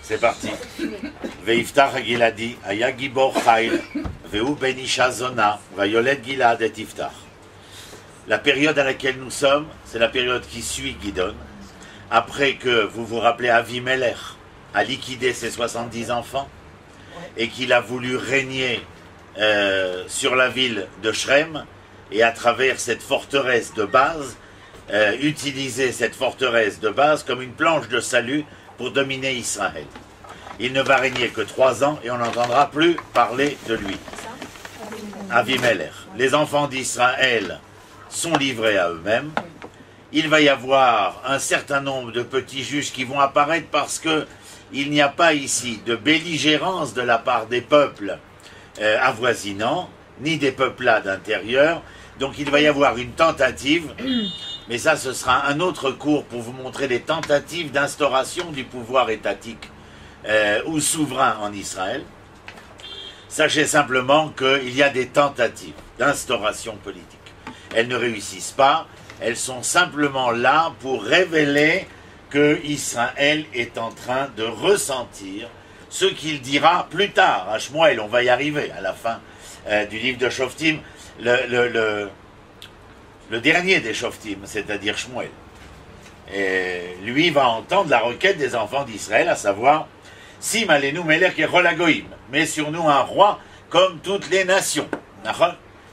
C'est parti. Veiftar Giladi, Aya Gibor Chail, Veu Benisha Zona, Vayolet Gilad et Iftar. La période à laquelle nous sommes, c'est la période qui suit Gidon. Après que, vous vous rappelez, Avimelech a liquidé ses 70 enfants et qu'il a voulu régner sur la ville de Shrem et à travers cette forteresse de base, utiliser cette forteresse de base comme une planche de salut pour dominer Israël. Il ne va régner que 3 ans et on n'entendra plus parler de lui. Avimelech. Les enfants d'Israël sont livrés à eux-mêmes. Il va y avoir un certain nombre de petits juges qui vont apparaître parce que il n'y a pas ici de belligérance de la part des peuples avoisinants, ni des peuplades intérieures. Donc il va y avoir une tentative, mais ça ce sera un autre cours pour vous montrer les tentatives d'instauration du pouvoir étatique ou souverain en Israël. Sachez simplement qu'il y a des tentatives d'instauration politique. Elles ne réussissent pas, elles sont simplement là pour révéler que Israël est en train de ressentir ce qu'il dira plus tard à Shmuel. On va y arriver à la fin du livre de Shoftim, le dernier des Shoftim, c'est-à-dire Shmuel. Et lui va entendre la requête des enfants d'Israël, à savoir Sim alenu melech kechol hagoyim, mets sur nous un roi comme toutes les nations.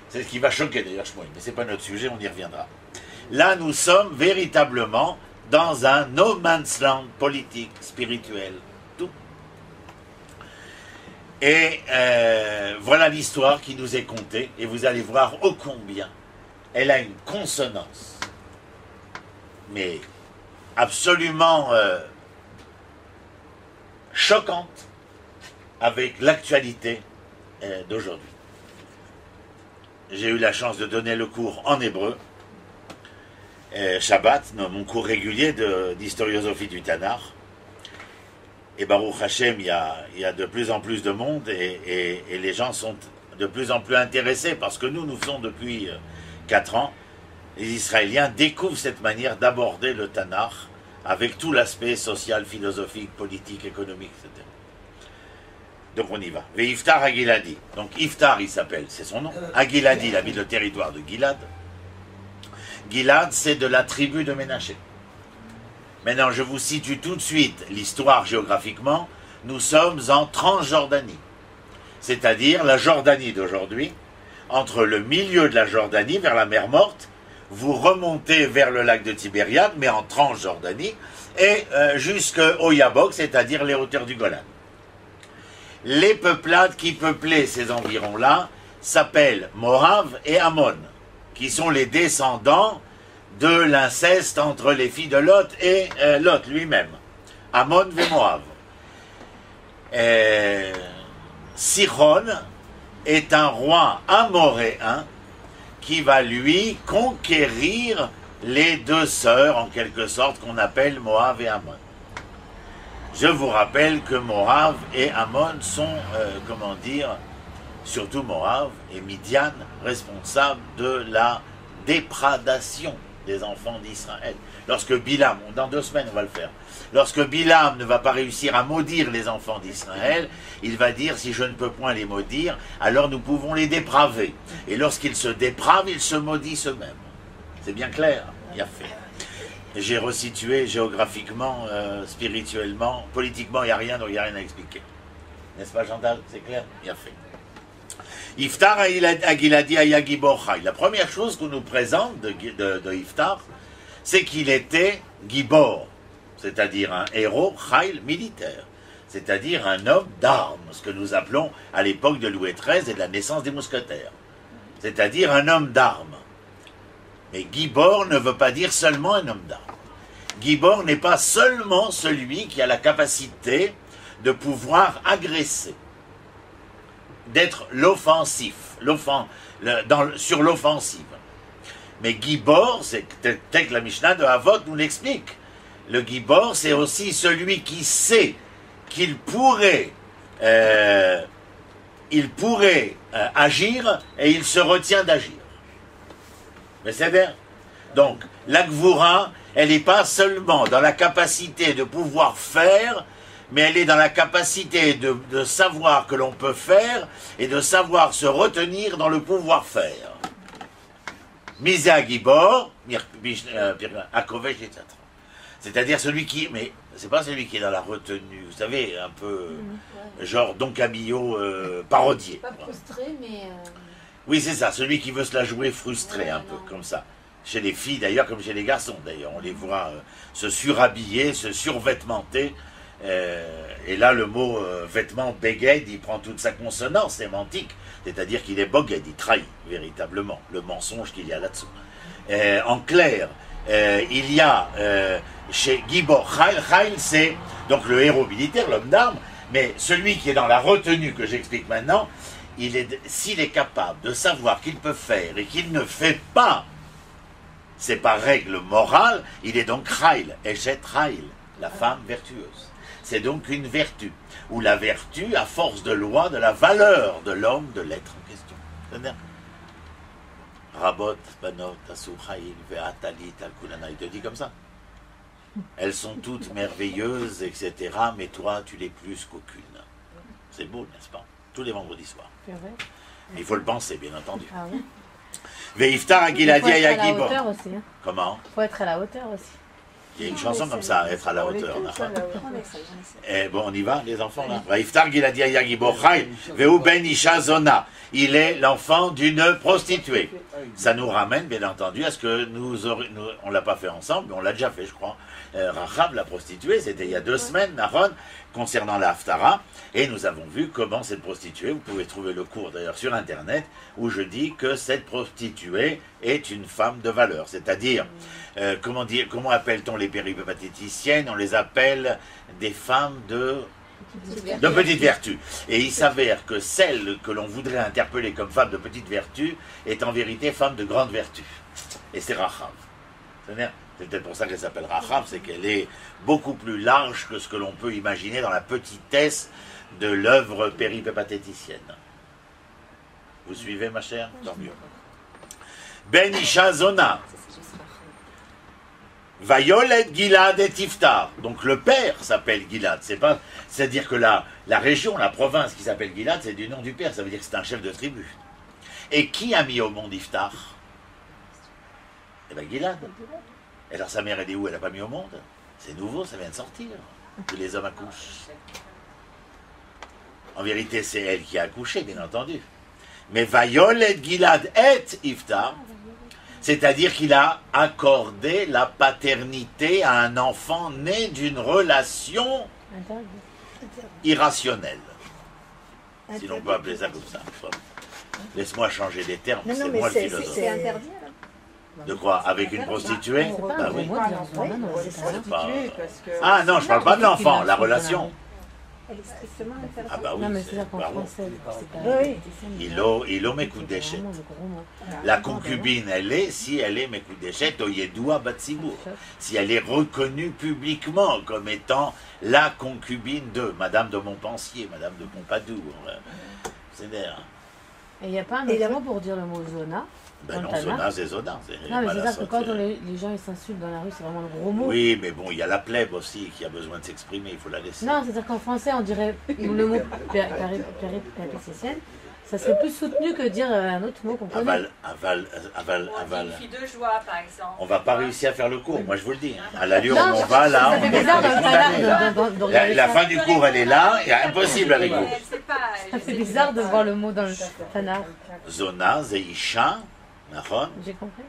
C'est ce qui va choquer d'ailleurs Shmuel, mais ce n'est pas notre sujet, on y reviendra. Là, nous sommes véritablement dans un no man's land politique, spirituel, tout. Et voilà l'histoire qui nous est contée, et vous allez voir ô combien elle a une consonance, mais absolument choquante avec l'actualité d'aujourd'hui. J'ai eu la chance de donner le cours en hébreu, Shabbat, mon cours régulier d'historiosophie du Tanakh. Et Baruch Hashem, il y a de plus en plus de monde et les gens sont de plus en plus intéressés parce que nous faisons depuis 4 ans. Les Israéliens découvrent cette manière d'aborder le Tanakh avec tout l'aspect social, philosophique, politique, économique, etc. Donc on y va. Veiftar Agiladi. Donc Iftar, il s'appelle, c'est son nom. Agiladi, il habite le territoire de Gilad. Gilad, c'est de la tribu de Ménaché. Maintenant, je vous situe tout de suite l'histoire géographiquement. Nous sommes en Transjordanie, c'est-à-dire la Jordanie d'aujourd'hui. Entre le milieu de la Jordanie, vers la mer Morte, vous remontez vers le lac de Tibériade, mais en Transjordanie, et jusqu'au Yabok, c'est-à-dire les hauteurs du Golan. Les peuplades qui peuplaient ces environs-là s'appellent Moab et Ammon, qui sont les descendants de l'inceste entre les filles de Lot et Lot lui-même. Ammon et Moab. Sichon est un roi amoréen qui va lui conquérir les 2 sœurs, en quelque sorte, qu'on appelle Moab et Ammon. Je vous rappelle que Moab et Ammon sont, comment dire, surtout Moab et Midian, responsables de la dépradation des enfants d'Israël. Lorsque Bilam, dans 2 semaines on va le faire, lorsque Bilam ne va pas réussir à maudire les enfants d'Israël, il va dire, si je ne peux point les maudire, alors nous pouvons les dépraver. Et lorsqu'ils se dépravent, ils se maudissent eux-mêmes. C'est bien clair, il y a fait. J'ai resitué géographiquement, spirituellement, politiquement, il n'y a rien, donc il n'y a rien à expliquer. N'est-ce pas Chantal? C'est clair? Il y a fait. Iftar Agiladi Aya Gibor Chai. La première chose qu'on nous présente de Iftar, c'est qu'il était Gibor, c'est-à-dire un héros Chai militaire, c'est-à-dire un homme d'armes, ce que nous appelons à l'époque de Louis XIII et de la naissance des mousquetaires, c'est-à-dire un homme d'armes. Mais Gibor ne veut pas dire seulement un homme d'armes. Gibor n'est pas seulement celui qui a la capacité de pouvoir agresser, d'être l'offensif, sur l'offensive. Mais Gibor, c'est tel que la Mishnah de Havot nous l'explique. Le Gibor, c'est aussi celui qui sait qu'il pourrait, agir et il se retient d'agir. Mais c'est bien. Donc, la Gvoura Elle n'est pas seulement dans la capacité de pouvoir faire, mais elle est dans la capacité de savoir que l'on peut faire et de savoir se retenir dans le pouvoir faire. Misa Gibor, Akovesh, etc. C'est-à-dire celui qui... Mais c'est pas celui qui est dans la retenue, vous savez, un peu genre Don Camillo parodié. Pas frustré, mais... Oui, c'est ça, celui qui veut se la jouer frustré, un peu, comme ça. Chez les filles, d'ailleurs, comme chez les garçons, d'ailleurs. On les voit se surhabiller, se survêtementer. Et là, le mot vêtement, beged, il prend toute sa consonance sémantique. C'est-à-dire qu'il est boged, il trahit, véritablement, le mensonge qu'il y a là-dessous. En clair, il y a chez Gibor Chail, Chail c'est donc le héros militaire, l'homme d'armes, mais celui qui est dans la retenue que j'explique maintenant, s'il est capable de savoir qu'il peut faire et qu'il ne fait pas, c'est par règle morale, il est donc Chail, Eshet Chail, la femme vertueuse. C'est donc une vertu, ou la vertu à force de loi de la valeur de l'homme, de l'être en question. C'est-à-dire, Rabot, Banot, Asouchaïl, Ve'atalit, Al-Kulana, il te dit comme ça. Elles sont toutes merveilleuses, etc., mais toi, tu l'es plus qu'aucune. C'est beau, n'est-ce pas? Tous les vendredis soirs. Il faut le penser, bien entendu. Ah oui. Ve'iftar Agiladi Ayagibo. Hein. Comment? Il faut être à la hauteur aussi. Il y a une chanson comme ça, être à la hauteur. Et bon, on y va, les enfants, là. Ve'iftar Giladi Ayagibo Chai, Ve'u ben isha zona. Il est l'enfant d'une prostituée. Ça nous ramène, bien entendu, à ce que on ne l'a pas fait ensemble, mais on l'a déjà fait, je crois. Rahab, la prostituée, c'était il y a 2 semaines, Naron, concernant la Haftara, et nous avons vu comment cette prostituée, vous pouvez trouver le cours d'ailleurs sur Internet, où je dis que cette prostituée est une femme de valeur, c'est-à-dire, comment appelle-t-on les péripatéticiennes? On les appelle des femmes de petite vertu. Et il s'avère que celle que l'on voudrait interpeller comme femme de petite vertu est en vérité femme de grande vertu. Et c'est Rahab. C'est peut-être pour ça qu'elle s'appelle Rahab, c'est qu'elle est beaucoup plus large que ce que l'on peut imaginer dans la petitesse de l'œuvre péripatéticienne. Vous suivez, ma chère? Tant mieux. Ben Isha Zona. Vayolet Gilad et Iftar. Donc le père s'appelle Gilad. C'est-à-dire que la région, la province qui s'appelle Gilad, c'est du nom du père. Ça veut dire que c'est un chef de tribu. Et qui a mis au monde Iftar? Eh bien Gilad. Et alors sa mère, elle est où? Elle n'a pas mis au monde? C'est nouveau, ça vient de sortir. Que les hommes accouchent. En vérité, c'est elle qui a accouché, bien entendu. Mais Vayolet Gilad et Iftar, c'est-à-dire qu'il a accordé la paternité à un enfant né d'une relation irrationnelle. Si l'on peut appeler ça comme ça. Laisse-moi changer les termes, c'est moi le philosophe. C'est interdit alors? De quoi? Avec une prostituée? Bah oui. Parce que... Ah non, je parle pas de l'enfant, la relation. Elle est strictement interdite. Ah bah oui, Non, mais c'est-à-dire qu'en bravo. français, Il o mekudeshet. La concubine, elle est, si elle est mekudeshet, oyedoua batsibour. Si elle est reconnue publiquement comme étant la concubine de Madame de Montpensier, Madame de Pompadour. C'est-à-dire... Et il n'y a pas un autre mot pour dire le mot zona? Ben non, zona, c'est zona. Non, mais c'est-à-dire que quand les gens ils s'insultent dans la rue, c'est vraiment le gros mot. Oui, mais bon, il y a la plèbe aussi qui a besoin de s'exprimer, il faut la laisser. Non, c'est-à-dire qu'en français, on dirait le mot péripatéticienne. Ça serait plus soutenu que dire un autre mot qu'on connaît. Aval. Une fille de joie, par exemple. On va pas réussir à faire le cours, moi je vous le dis. À l'allure où on va, là, Ça on fait est bizarre condamné, là. La fin du cours, elle est là, et impossible avec vous. Ça fait bizarre de voir le mot dans le Tanakh. Zona, Zeisha, Nachon. J'ai compris.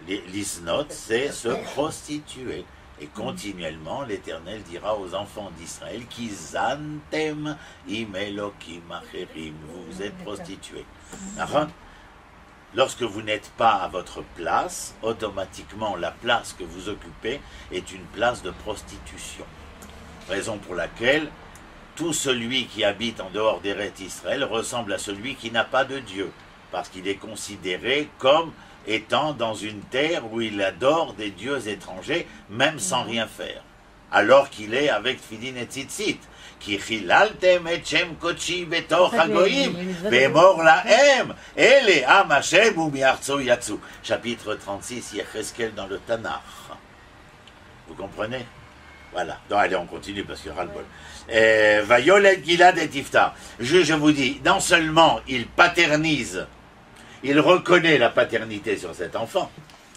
L'isnot, c'est se prostituer. Et continuellement, l'Éternel dira aux enfants d'Israël qui zantem imelokim acherim. Vous êtes prostitués. Nachon. Lorsque vous n'êtes pas à votre place, automatiquement la place que vous occupez est une place de prostitution. Raison pour laquelle tout celui qui habite en dehors d'Eretz Israël ressemble à celui qui n'a pas de Dieu, parce qu'il est considéré comme étant dans une terre où il adore des dieux étrangers, même sans rien faire, alors qu'il est avec Tfilin et Tzitzit. Ki chilaltem et shem kodeshi betor hagoyim, ve'emor lahem, ele am Hashem u'mi'artso yatsu. Chapitre 36, Yecheskel dans le Tanakh. Vous comprenez? Voilà. Donc, allez, on continue parce qu'il y aura le bol. Va Yolet Gilad et Iftar. Je vous dis, non seulement il paternise, il reconnaît la paternité sur cet enfant,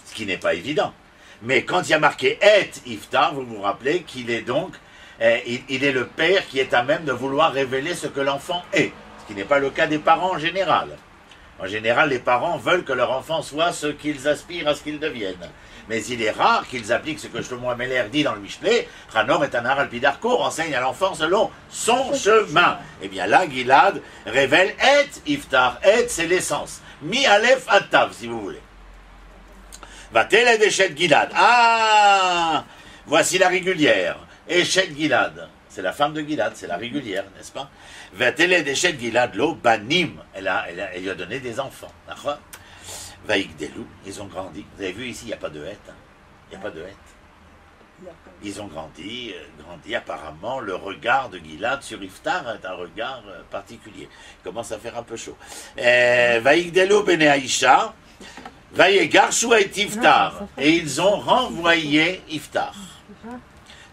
ce qui n'est pas évident, mais quand il y a marqué et Iftar, vous vous rappelez qu'il est donc, il est le père qui est à même de vouloir révéler ce que l'enfant est, ce qui n'est pas le cas des parents en général. En général, les parents veulent que leur enfant soit ce qu'ils aspirent à ce qu'ils deviennent. Mais il est rare qu'ils appliquent ce que Shlomo Ameler dit dans le Michelet, Chanor et Anar al-Pidarko, enseigne à l'enfant selon son chemin. Eh bien là, Gilad révèle et Iftar. Et, c'est l'essence. Mi Aleph Atav, si vous voulez. Va-t-elle Eshet Gilad. Ah, voici la régulière. Eshet Gilad. C'est la femme de Gilad, c'est la régulière, n'est-ce pas? Va-t-elle Eshet Gilad lo banim. Elle lui a donné des enfants. D'accord? Vaïkdelou, ils ont grandi. Vous avez vu ici, il n'y a pas de hête. Hein. Il n'y a pas de hête. Ils ont grandi, apparemment, le regard de Gilad sur Iftar est un regard particulier. Il commence à faire un peu chaud. Vaïkdelou bene Aïcha, Vaïegarshu et Iftar. Et ils ont renvoyé Iftar.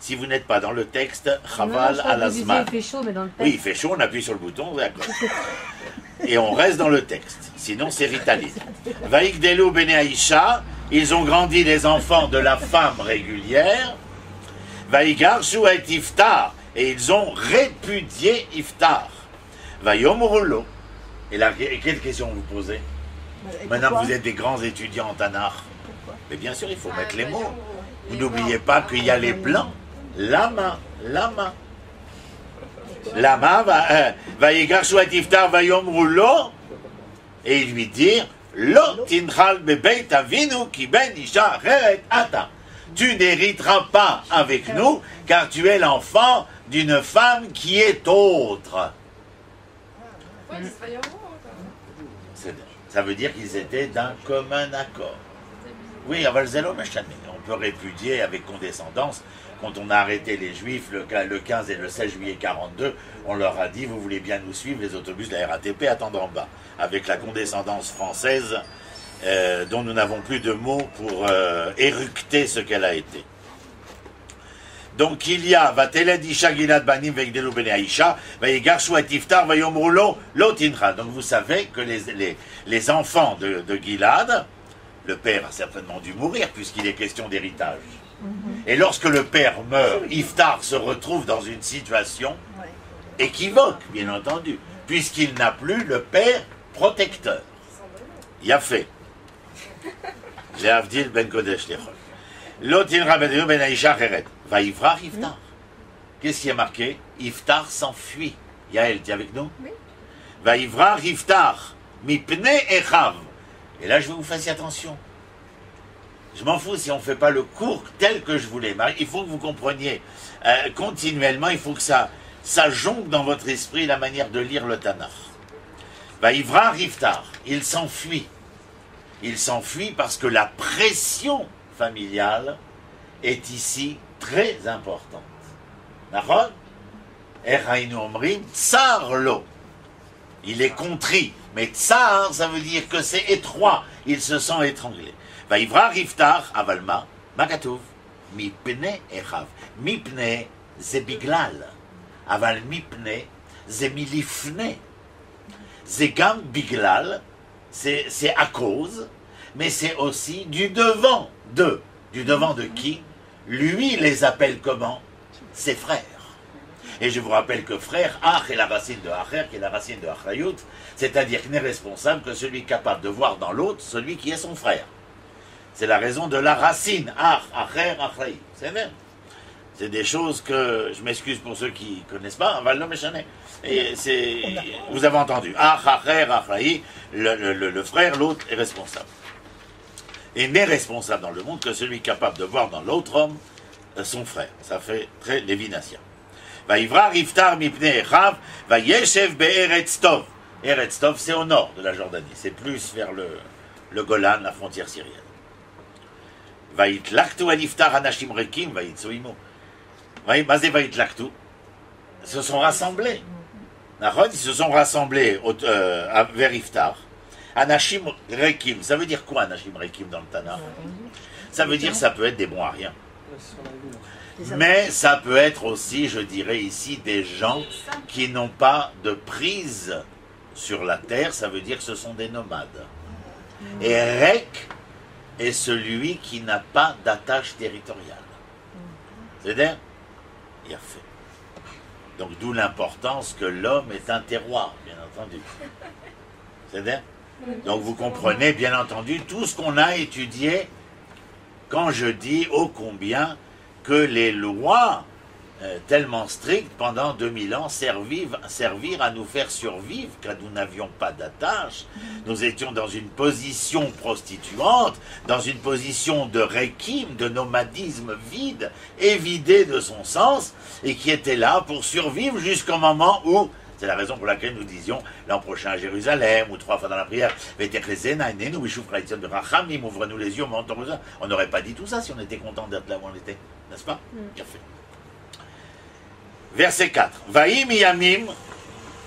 Si vous n'êtes pas dans le texte, Chaval al-Azman. Il fait chaud, mais dans le texte. Oui, il fait chaud, on appuie sur le bouton, d'accord. Et on reste dans le texte. Sinon, c'est Ritaline. Vaïkdelou bene Aïcha, ils ont grandi les enfants de la femme régulière. Vaïgarshu et Iftar, et ils ont répudié Iftar. Vaïomrulo. Et quelle question vous posez? Maintenant que vous êtes des grands étudiants en Tanakh. Mais bien sûr, il faut mettre les mots. Vous n'oubliez pas qu'il y a les plans. Lama. Lama va Yegarshu et Iftar va Yomrulo, et il lui dit Lo tinchal bebeit avinu ki ben isha cheret ata. Tu n'hériteras pas avec nous, car tu es l'enfant d'une femme qui est autre. Ça veut dire qu'ils étaient d'un commun accord. Oui, Avalzelo Meshane. On peut répudier avec condescendance. Quand on a arrêté les Juifs le 15 et le 16 juillet 42, on leur a dit, vous voulez bien nous suivre, les autobus de la RATP attendent en bas. Avec la condescendance française, dont nous n'avons plus de mots pour éructer ce qu'elle a été. Donc il y a, va-t-elle Isha Gilad Banim Veigdelu Bene Aïcha, va-Yegarshu et Iftar, va-Yomrulo, Lotincha. Donc vous savez que les enfants de Gilad, le père a certainement dû mourir puisqu'il est question d'héritage. Et lorsque le père meurt, Iftar se retrouve dans une situation équivoque, bien entendu, puisqu'il n'a plus le père protecteur. Yafé. Lehavdil ben Kodesh Lechol. Lotinra ben ben Aïcha Cheret. Va Ivrach Iftar. Qu'est-ce qui est marqué? Iftar s'enfuit. Yael, tu es avec nous? Oui. Va Ivrach Iftar. Mipne Echav. Et là, je vais vous faire attention. Je m'en fous si on ne fait pas le cours tel que je voulais. Il faut que vous compreniez continuellement, il faut que ça jonque dans votre esprit la manière de lire le Tanakh. Va Ivrar Iftar, il s'enfuit. Il s'enfuit parce que la pression familiale est ici très importante. D'accord? Erainu Omrim, Tsar lo. Il est contrit. Mais Tsar, ça veut dire que c'est étroit. Il se sent étranglé. Va Ivrar Iftar, Avalma, Makatouv, Mipne Echav. Mipne, c'est Biglal. Aval Mipne, c'est Milifne. C'est Gam Biglal, c'est à cause, mais c'est aussi du devant de. Du devant de qui? Lui les appelle comment? Ses frères. Et je vous rappelle que frère, Ach est la racine de Acher, qui est la racine de Achrayut, c'est-à-dire qu'il n'est responsable que celui capable de voir dans l'autre celui qui est son frère. C'est la raison de la racine, Ach, Acher, Achrayut. C'est même. C'est des choses que, je m'excuse pour ceux qui ne connaissent pas, Val no Meshane. Et vous avez entendu, Ach, Acher, Achrayut, le frère, l'autre est responsable. Et n'est responsable dans le monde que celui capable de voir dans l'autre homme son frère. Ça fait très lévinatien. Va Ivrar Iftar Mipne Echav, va Yeshev Be'eretz Tov. Eretz Tov, c'est au nord de la Jordanie, c'est plus vers le Golan, la frontière syrienne. Va Yitlaktu al Iftar Anashim Rekim, va Yitsuimo. Mazé va Yitlaktu. Ils se sont rassemblés. Ils se sont rassemblés vers Iftar. Anashim Rekim, ça veut dire quoi Anashim Rekim dans le Tanakh? Ça veut dire ça peut être des bons à rien. Mais ça peut être aussi, je dirais ici, des gens qui n'ont pas de prise sur la terre, ça veut dire que ce sont des nomades. Et Rek est celui qui n'a pas d'attache territoriale. C'est-à-dire, il a fait. Donc d'où l'importance que l'homme est un terroir, bien entendu. C'est-à-dire, donc vous comprenez, bien entendu, tout ce qu'on a étudié quand je dis ô combien que les lois tellement strictes pendant 2000 ans servirent à nous faire survivre, car nous n'avions pas d'attache. Nous étions dans une position prostituante, dans une position de réquime, de nomadisme vide, évidé de son sens, et qui était là pour survivre jusqu'au moment où, c'est la raison pour laquelle nous disions l'an prochain à Jérusalem, ou 3 fois dans la prière, ouvre-nous les yeux, on n'aurait pas dit tout ça si on était content d'être là où on était, n'est-ce pas? Bien fait. Verset 4. Vaïm yamim,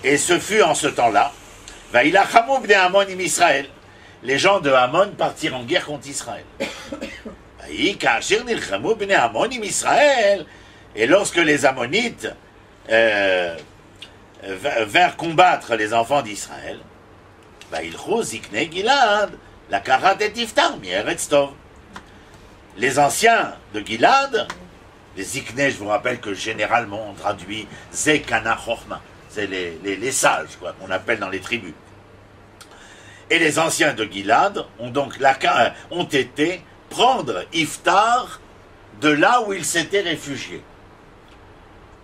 et ce fut en ce temps-là, Vaïlachamou bnei Amon im Israël. Les gens de Amon partirent en guerre contre Israël. Vaï ka'asher nilchamou bnei Amon im Israël. Et lorsque les Ammonites vinrent combattre les enfants d'Israël, Vaïlchou ziknei Gilad, la karat et iftar mieretz tov. Les anciens de Gilad, les Ziknei, je vous rappelle que généralement on traduit Zekana Chochma, c'est les sages, quoi, qu'on appelle dans les tribus. Et les anciens de Gilad ont été prendre Iftar de là où ils s'étaient réfugiés.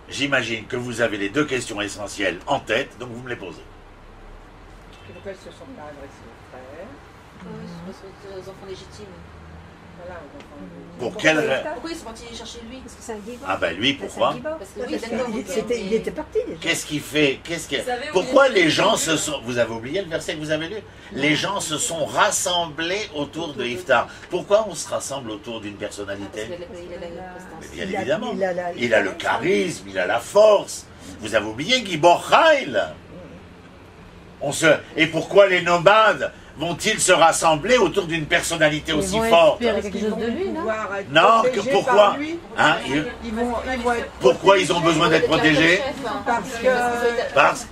J'imagine que vous avez les deux questions essentielles en tête, donc vous me les posez. Pourquoi ils se sont pas adressés aux frères? Aux enfants légitimes. Voilà, aux enfants. Pour quelle raison? Pourquoi ils sont partis chercher lui? Parce que c'est un guibo. Ah ben lui, pourquoi? Parce que oui, d'accord. Il était parti déjà. Qu'est-ce qu'il fait? Pourquoi les gens se sont... Vous avez oublié le verset que vous avez lu? Les gens se sont rassemblés autour de Iftar. Pourquoi on se rassemble autour d'une personnalité? Mais bien évidemment. Il a le charisme, il a la force. Vous avez oublié Gibor Chail. Et pourquoi les nomades vont-ils se rassembler autour d'une personnalité aussi forte? Quelque chose de lui, non? Non, pourquoi? Hein, pourquoi ils ont besoin d'être protégés? Parce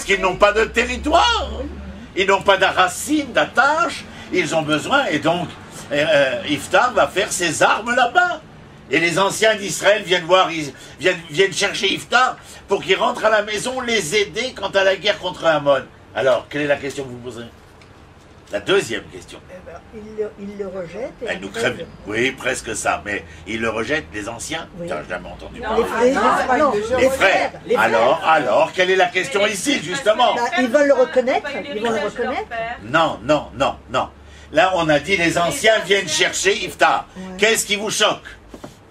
qu'ils n'ont pas de territoire. Ils n'ont pas de racines, d'attache. Ils ont besoin, et donc Iftar va faire ses armes là-bas. Et les anciens d'Israël viennent chercher Iftar pour qu'il rentre à la maison, les aider quant à la guerre contre Amon. Alors, quelle est la question que vous posez? La deuxième question. Il le rejette. Elle nous crève. Oui, presque ça. Mais il le rejette, les anciens? Oui. J'ai jamais entendu Les parler. frères. Les frères. Alors, quelle est la question ici, justement? Ils veulent le reconnaître. Ils vont le reconnaître. Non. Là, on a dit les anciens viennent chercher Iftar. Qu'est-ce qui vous choque?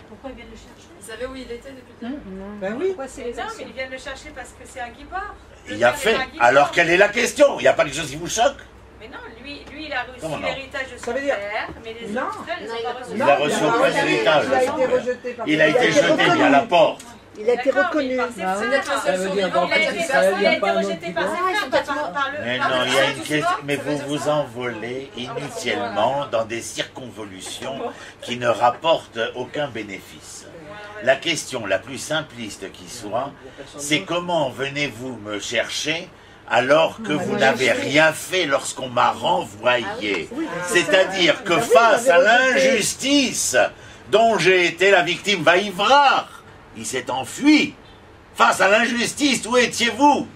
Pourquoi ils viennent le chercher? Vous savez où il était depuis le début? Ben oui. Pourquoi c'est les Non, mais anciens? ils viennent le chercher parce que c'est un guibard. Il a fait. Alors, quelle est la question? Il n'y a pas quelque chose qui vous choque? Mais non, lui il a Comment reçu non? l'héritage de son Ça veut dire- père, mais les Non. autres frères, ils n'ont pas reçu. Il a reçu aucun héritage. Il a été rejeté par Il a été jeté bien à la porte. Il a été D'accord, reconnu. mais par ses Bah oui. frères. Ça veut dire Il qu'en a fait, été Israël, il y a pas un rejeté autre par ses guibard. frères, par le... Mais non, il y a une question. Mais vous vous envolez inutilement dans des circonvolutions qui ne rapportent aucun bénéfice. La question la plus simpliste qui soit, c'est comment venez-vous me chercher alors que vous n'avez rien fait lorsqu'on m'a renvoyé? C'est-à-dire que face à l'injustice dont j'ai été la victime, Vaïvrar, il s'est enfui. Face à l'injustice, où étiez-vous?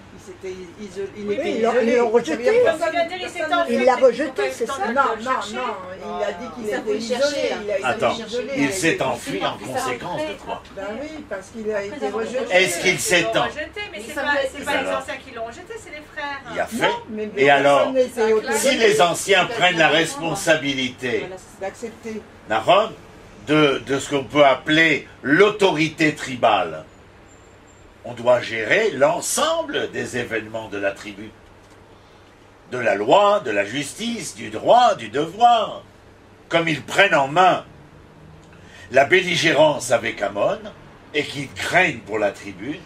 Ils l'ont rejeté. Il l'a rejeté, c'est ça? Non, il a dit qu'il était isolé. Attends, il s'est enfui en conséquence de quoi? Ben oui, parce qu'il a été rejeté. Est-ce qu'il s'est Ils l'ont enfui? rejeté, mais c'est pas les anciens qui l'ont rejeté, c'est les frères. Il a fait. Mais Et alors, si si les anciens prennent la responsabilité, d'accepter. Nahon, de ce qu'on peut appeler l'autorité tribale, on doit gérer l'ensemble des événements de la tribu. De la loi, de la justice, du droit, du devoir. Comme ils prennent en main la belligérance avec Amon et qu'ils craignent pour la tribu,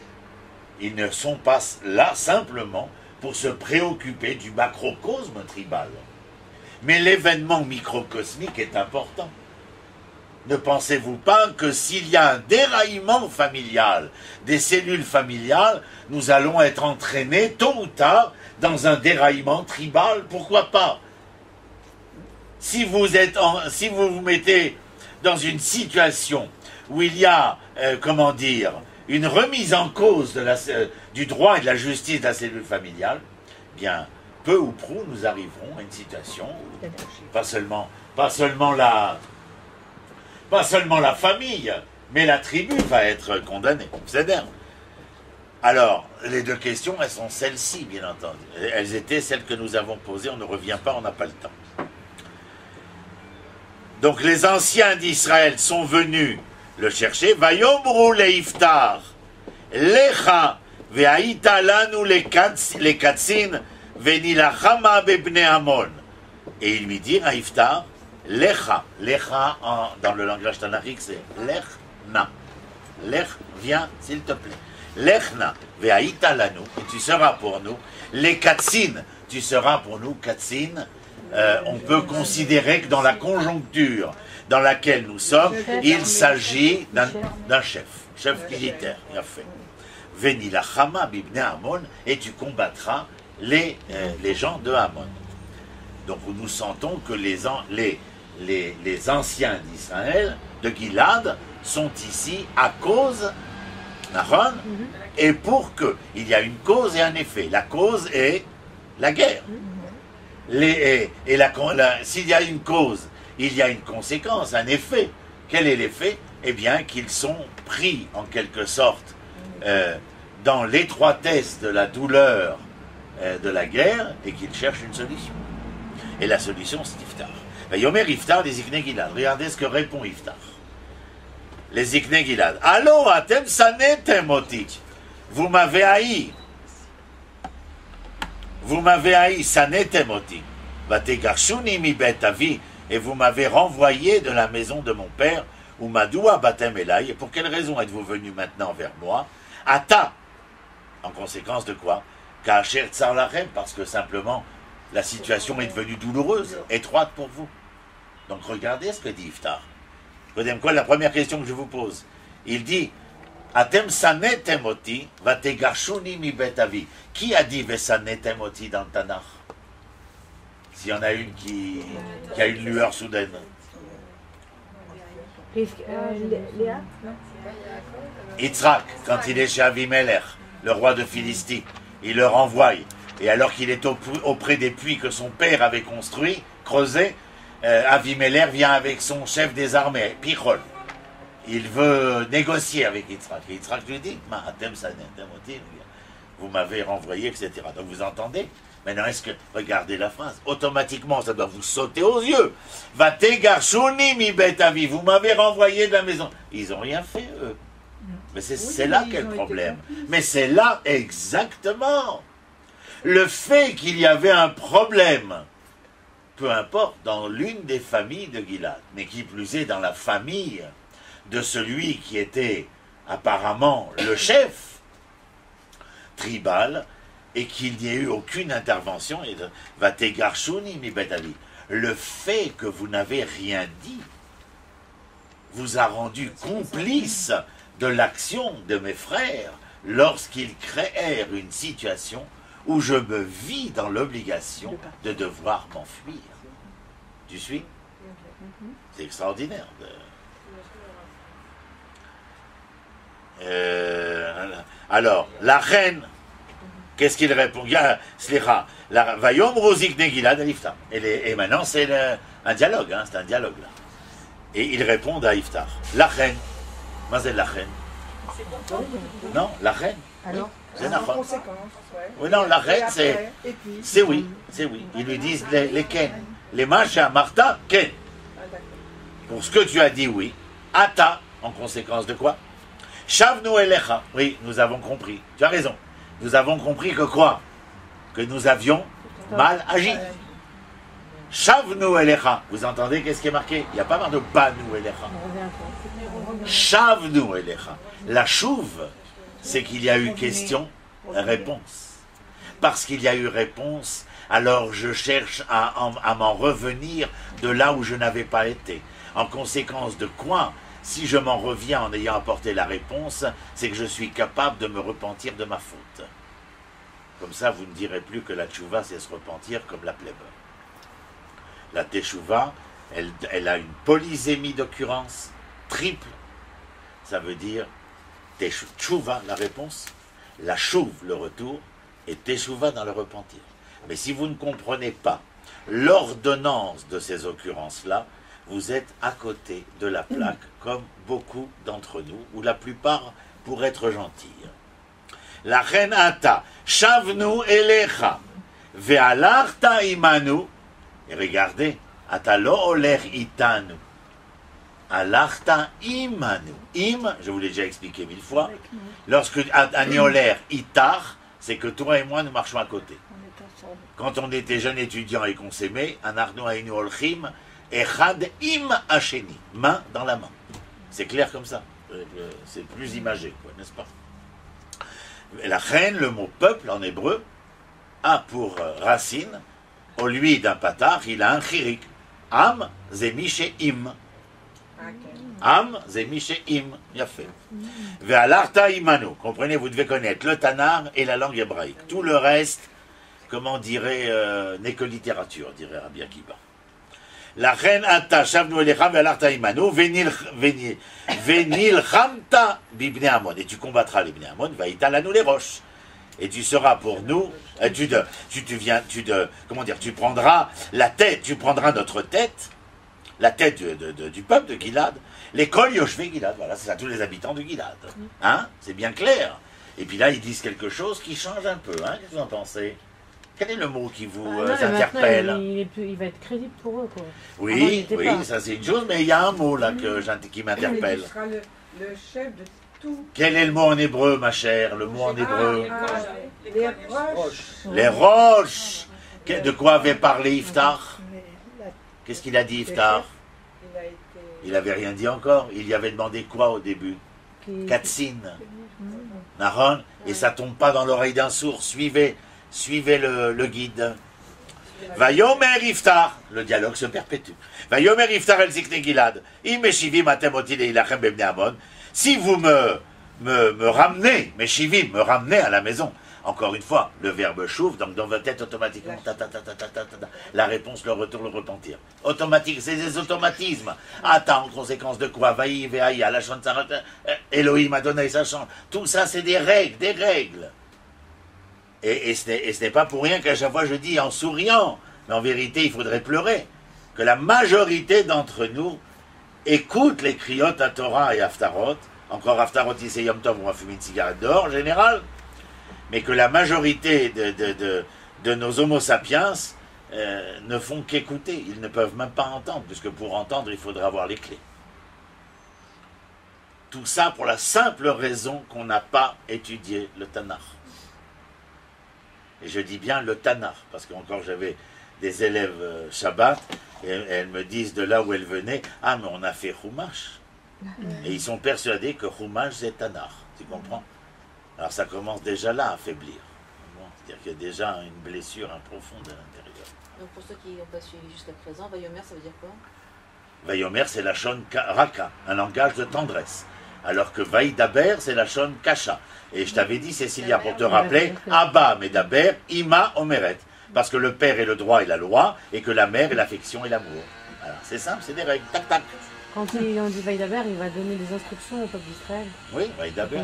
ils ne sont pas là simplement pour se préoccuper du macrocosme tribal. Mais l'événement microcosmique est important. ne pensez-vous pas que s'il y a un déraillement familial, des cellules familiales, nous allons être entraînés tôt ou tard dans un déraillement tribal? Pourquoi pas? Si vous vous mettez dans une situation où il y a, comment dire, une remise en cause du droit et de la justice de la cellule familiale, bien, peu ou prou, nous arriverons à une situation où pas seulement la famille, mais la tribu va être condamnée. C'est-à-dire. Alors, les deux questions, elles sont celles-ci, bien entendu. Elles étaient celles que nous avons posées, on ne revient pas, on n'a pas le temps. Donc, les anciens d'Israël sont venus le chercher. Vayomru leiftar, lecha, ve'aita lanu lekatzin, ve'nilachama bebnei Amon. Et il lui dit à Iftar, lecha, lecha, dans le langage tanakhique, c'est lechna. Lech, viens, s'il te plaît. Lechna, ve'aita lanu, et tu seras pour nous. Les katzin, tu seras pour nous, katzin. On peut considérer que dans la conjoncture dans laquelle nous sommes, il s'agit d'un chef militaire. Il a fait. Venilachama bibnei Amon, et tu combattras les gens de Amon. Donc nous sentons que les anciens d'Israël, de Gilad, sont ici à cause d'Aaron, et pour que il y a une cause et un effet. La cause est la guerre. S'il y a une cause, il y a une conséquence, un effet. Quel est l'effet? Eh bien, qu'ils sont pris, en quelque sorte, dans l'étroitesse de la douleur de la guerre, et qu'ils cherchent une solution. Et la solution, c'est Iftar. Yomer Iftar, les Ziknei Gilad. Regardez ce que répond Iftar. Les Ziknei Gilad. Allo, atem sanetem oti. Vous m'avez haï. Vous m'avez haï, sanetem oti. Vategarshuni mi bet avi. Et vous m'avez renvoyé de la maison de mon père. Ou madoua batem elai. Et pour quelle raison êtes-vous venu maintenant vers moi? Ata. En conséquence de quoi? Kacher tsar lachem. Parce que simplement, la situation est devenue douloureuse, étroite pour vous. Donc regardez ce que dit Iftar. Regardez quoi, la première question que je vous pose. Il dit, Atem sanetem oti, vategarshuni mi bet avi. Qui a dit vesanetem oti dans le Tanakh? S'il y en a une qui a une lueur soudaine. Yitzhak, quand il est chez Avimelech, le roi de Philistie, il le renvoie. Et alors qu'il est auprès des puits que son père avait construits, creusés, Avimelech vient avec son chef des armées, Pichol. Il veut négocier avec Yitzhak. Et Yitzhak lui dit, vous m'avez renvoyé, etc. Donc vous entendez? Maintenant, regardez la phrase, automatiquement, ça doit vous sauter aux yeux. Vategarshuni mi bet avi, vous m'avez renvoyé de la maison. Ils n'ont rien fait, eux. Mais c'est là qu'est le problème. Mais c'est là, exactement. Le fait qu'il y avait un problème, peu importe, dans l'une des familles de Gilad, mais qui plus est dans la famille de celui qui était apparemment le chef tribal, et qu'il n'y ait eu aucune intervention, et Vategarshuni mi bet avi. Le fait que vous n'avez rien dit vous a rendu complice de l'action de mes frères lorsqu'ils créèrent une situation où je me vis dans l'obligation de devoir m'enfuir. Tu suis? C'est extraordinaire. Alors, la reine, qu'est-ce qu'il répond? Et maintenant, c'est un dialogue, hein, c'est un dialogue là. Et ils répondent à Iftar. La reine, Mazel la reine. Non, la reine. Alors, c'est la reine. Oui, non, la reine, c'est oui, c'est oui. Ils lui disent les ken. Les macha, Martha, ken. Pour ce que tu as dit, oui. Ata, en conséquence de quoi? Shavnu elecha. Oui, nous avons compris. Tu as raison. Nous avons compris que quoi? Que nous avions mal agi. Shavnu elecha. Vous entendez qu'est-ce qui est marqué? Il n'y a pas marre de banu elecha. Shavnu elecha. La chouve, c'est qu'il y a eu question, réponse. Parce qu'il y a eu réponse, alors je cherche à m'en revenir de là où je n'avais pas été. En conséquence de quoi, si je m'en reviens en ayant apporté la réponse, c'est que je suis capable de me repentir de ma faute. Comme ça, vous ne direz plus que la tchouva, c'est se repentir comme la plèbe. La teshuva, elle a une polysémie d'occurrence triple. Ça veut dire tchouva, la réponse, la chouve, le retour, et teshuva dans le repentir. Mais si vous ne comprenez pas l'ordonnance de ces occurrences-là, vous êtes à côté de la plaque, comme beaucoup d'entre nous, ou la plupart pour être gentils. La reine ata, shavnu elecha, ve'alarta imanu, et regardez, ata lo oler itanu, alarta imanu. Im, je vous l'ai déjà expliqué 1000 fois, lorsque ani oler itar, c'est que toi et moi nous marchons à côté. Quand on était jeunes étudiants et qu'on s'aimait, anarnu ainu olchim, echad im hasheni, main dans la main. C'est clair comme ça, c'est plus imagé, n'est-ce pas? La reine, le mot peuple en hébreu, a pour racine, au lieu d'un patar, il a un chirik. Am, zemishe im. Am, zemishe im. Bien fait. Ve'alarta imanu. Comprenez, vous devez connaître le tanar et la langue hébraïque. Tout le reste, comment dirait, n'est que littérature, dirait Rabbi Akiba. La reine ata shavnu elecha ve'alarta imanu venil chamta bibne Amon. Et tu combattras les bibne Amon, vaïtalanu les roches. Et tu seras pour nous, tu prendras la tête, tu prendras notre tête, la tête du peuple de Gilad, l'école Yoshvé Gilad, voilà, c'est ça, tous les habitants de Gilad. Hein, c'est bien clair. Et puis là, ils disent quelque chose qui change un peu, hein, qu'est-ce que vous en pensez? Quel est le mot qui vous interpelle? Il va être crédible pour eux, quoi. Oui, oui, ça c'est une chose, mais il y a un mot là qui m'interpelle. Il sera le chef de tout. Quel est le mot en hébreu, ma chère? Le mot en hébreu? Les roches. Les roches. De quoi avait parlé Iftar? Qu'est-ce qu'il a dit Iftar? Il n'avait rien dit encore. Il y avait demandé quoi au début? Katsin. Nahon. Et ça tombe pas dans l'oreille d'un sourd. Suivez le guide. Vayomer Iftar. Le dialogue se perpétue. Vayomer Iftar el Zikne Gilad. Imeshivim atem oti leilachem bebnei Amon. Si vous me ramenez, mes shivim, me ramenez à la maison. Encore une fois, le verbe chouve, donc dans votre tête automatiquement, la réponse, le retour, le repentir. Automatique, c'est des automatismes. Attends, en conséquence de quoi? Vaï, veaï, à la chante, Elohim a donné sa chance. Tout ça, c'est des règles, des règles. Et ce n'est pas pour rien qu'à chaque fois je dis en souriant, mais en vérité, il faudrait pleurer, que la majorité d'entre nous écoute les criottes à Torah et Haftarot. Encore Haftarot, ici, Yom Tov, on va fumer une cigarette dehors, en général. Mais que la majorité de nos homo sapiens ne font qu'écouter. Ils ne peuvent même pas entendre, puisque pour entendre, il faudrait avoir les clés. Tout ça pour la simple raison qu'on n'a pas étudié le Tanakh. Et je dis bien le Tanakh, parce qu'encore j'avais des élèves Shabbat, et elles me disent de là où elles venaient, « Ah, mais on a fait Chumash. » Et ils sont persuadés que Chumash, c'est Tanakh. Tu comprends? Alors ça commence déjà là à faiblir. C'est-à-dire qu'il y a déjà une blessure profonde à l'intérieur. Donc pour ceux qui n'ont pas suivi jusqu'à présent, Vayomer, ça veut dire quoi? Vayomer, c'est la shon raka, un langage de tendresse. Alors que Vaïdaber, c'est la shon kasha. Et je t'avais dit, Cécilia, pour te rappeler, Abba Medaber, Ima Omeret. Parce que le père est le droit et la loi, et que la mère est l'affection et l'amour. Voilà, c'est simple, c'est des règles. Tac, tac. Quand on dit Vaïdaber, il va donner des instructions au peuple d'Israël. Oui, Vaïdaber.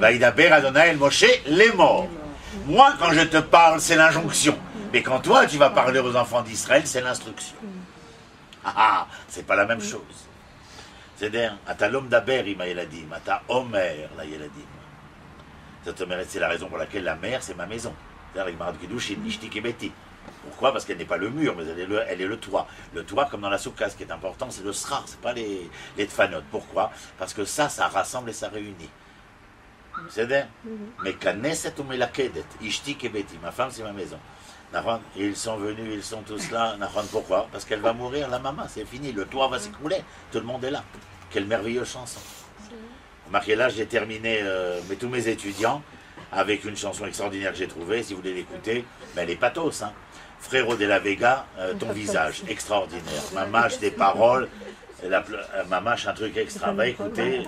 Vaïdaber Adonai El Moshe, les morts. Moi, quand je te parle, c'est l'injonction. Mais quand toi, tu vas parler aux enfants d'Israël, c'est l'instruction. Ah, c'est pas la même chose. C'est-à-dire, Atalom Daber, ima Yeladim, Ata Omer, la Yeladim. C'est la raison pour laquelle la mère, c'est ma maison. C'est-à-dire, pourquoi? Parce qu'elle n'est pas le mur, mais elle est le toit. Le toit, comme dans la soukha, ce qui est important, c'est le srar, c'est pas les tfanot. Pourquoi? Parce que ça rassemble et ça réunit. C'est-à-dire, mais kaneset ou melakedet, ishti kebeti, ma femme, c'est ma maison. Et ils sont venus, ils sont tous là. Pourquoi? Parce qu'elle va mourir, la maman, c'est fini, le toit va s'écrouler, tout le monde est là. Quelle merveilleuse chanson. Remarquez là, j'ai terminé tous mes étudiants avec une chanson extraordinaire que j'ai trouvée, si vous voulez l'écouter, mais elle est pathos, hein. Frérot de la Vega, ton visage, extraordinaire. Ma mâche, des paroles, Mamache, un truc extra. Va écouter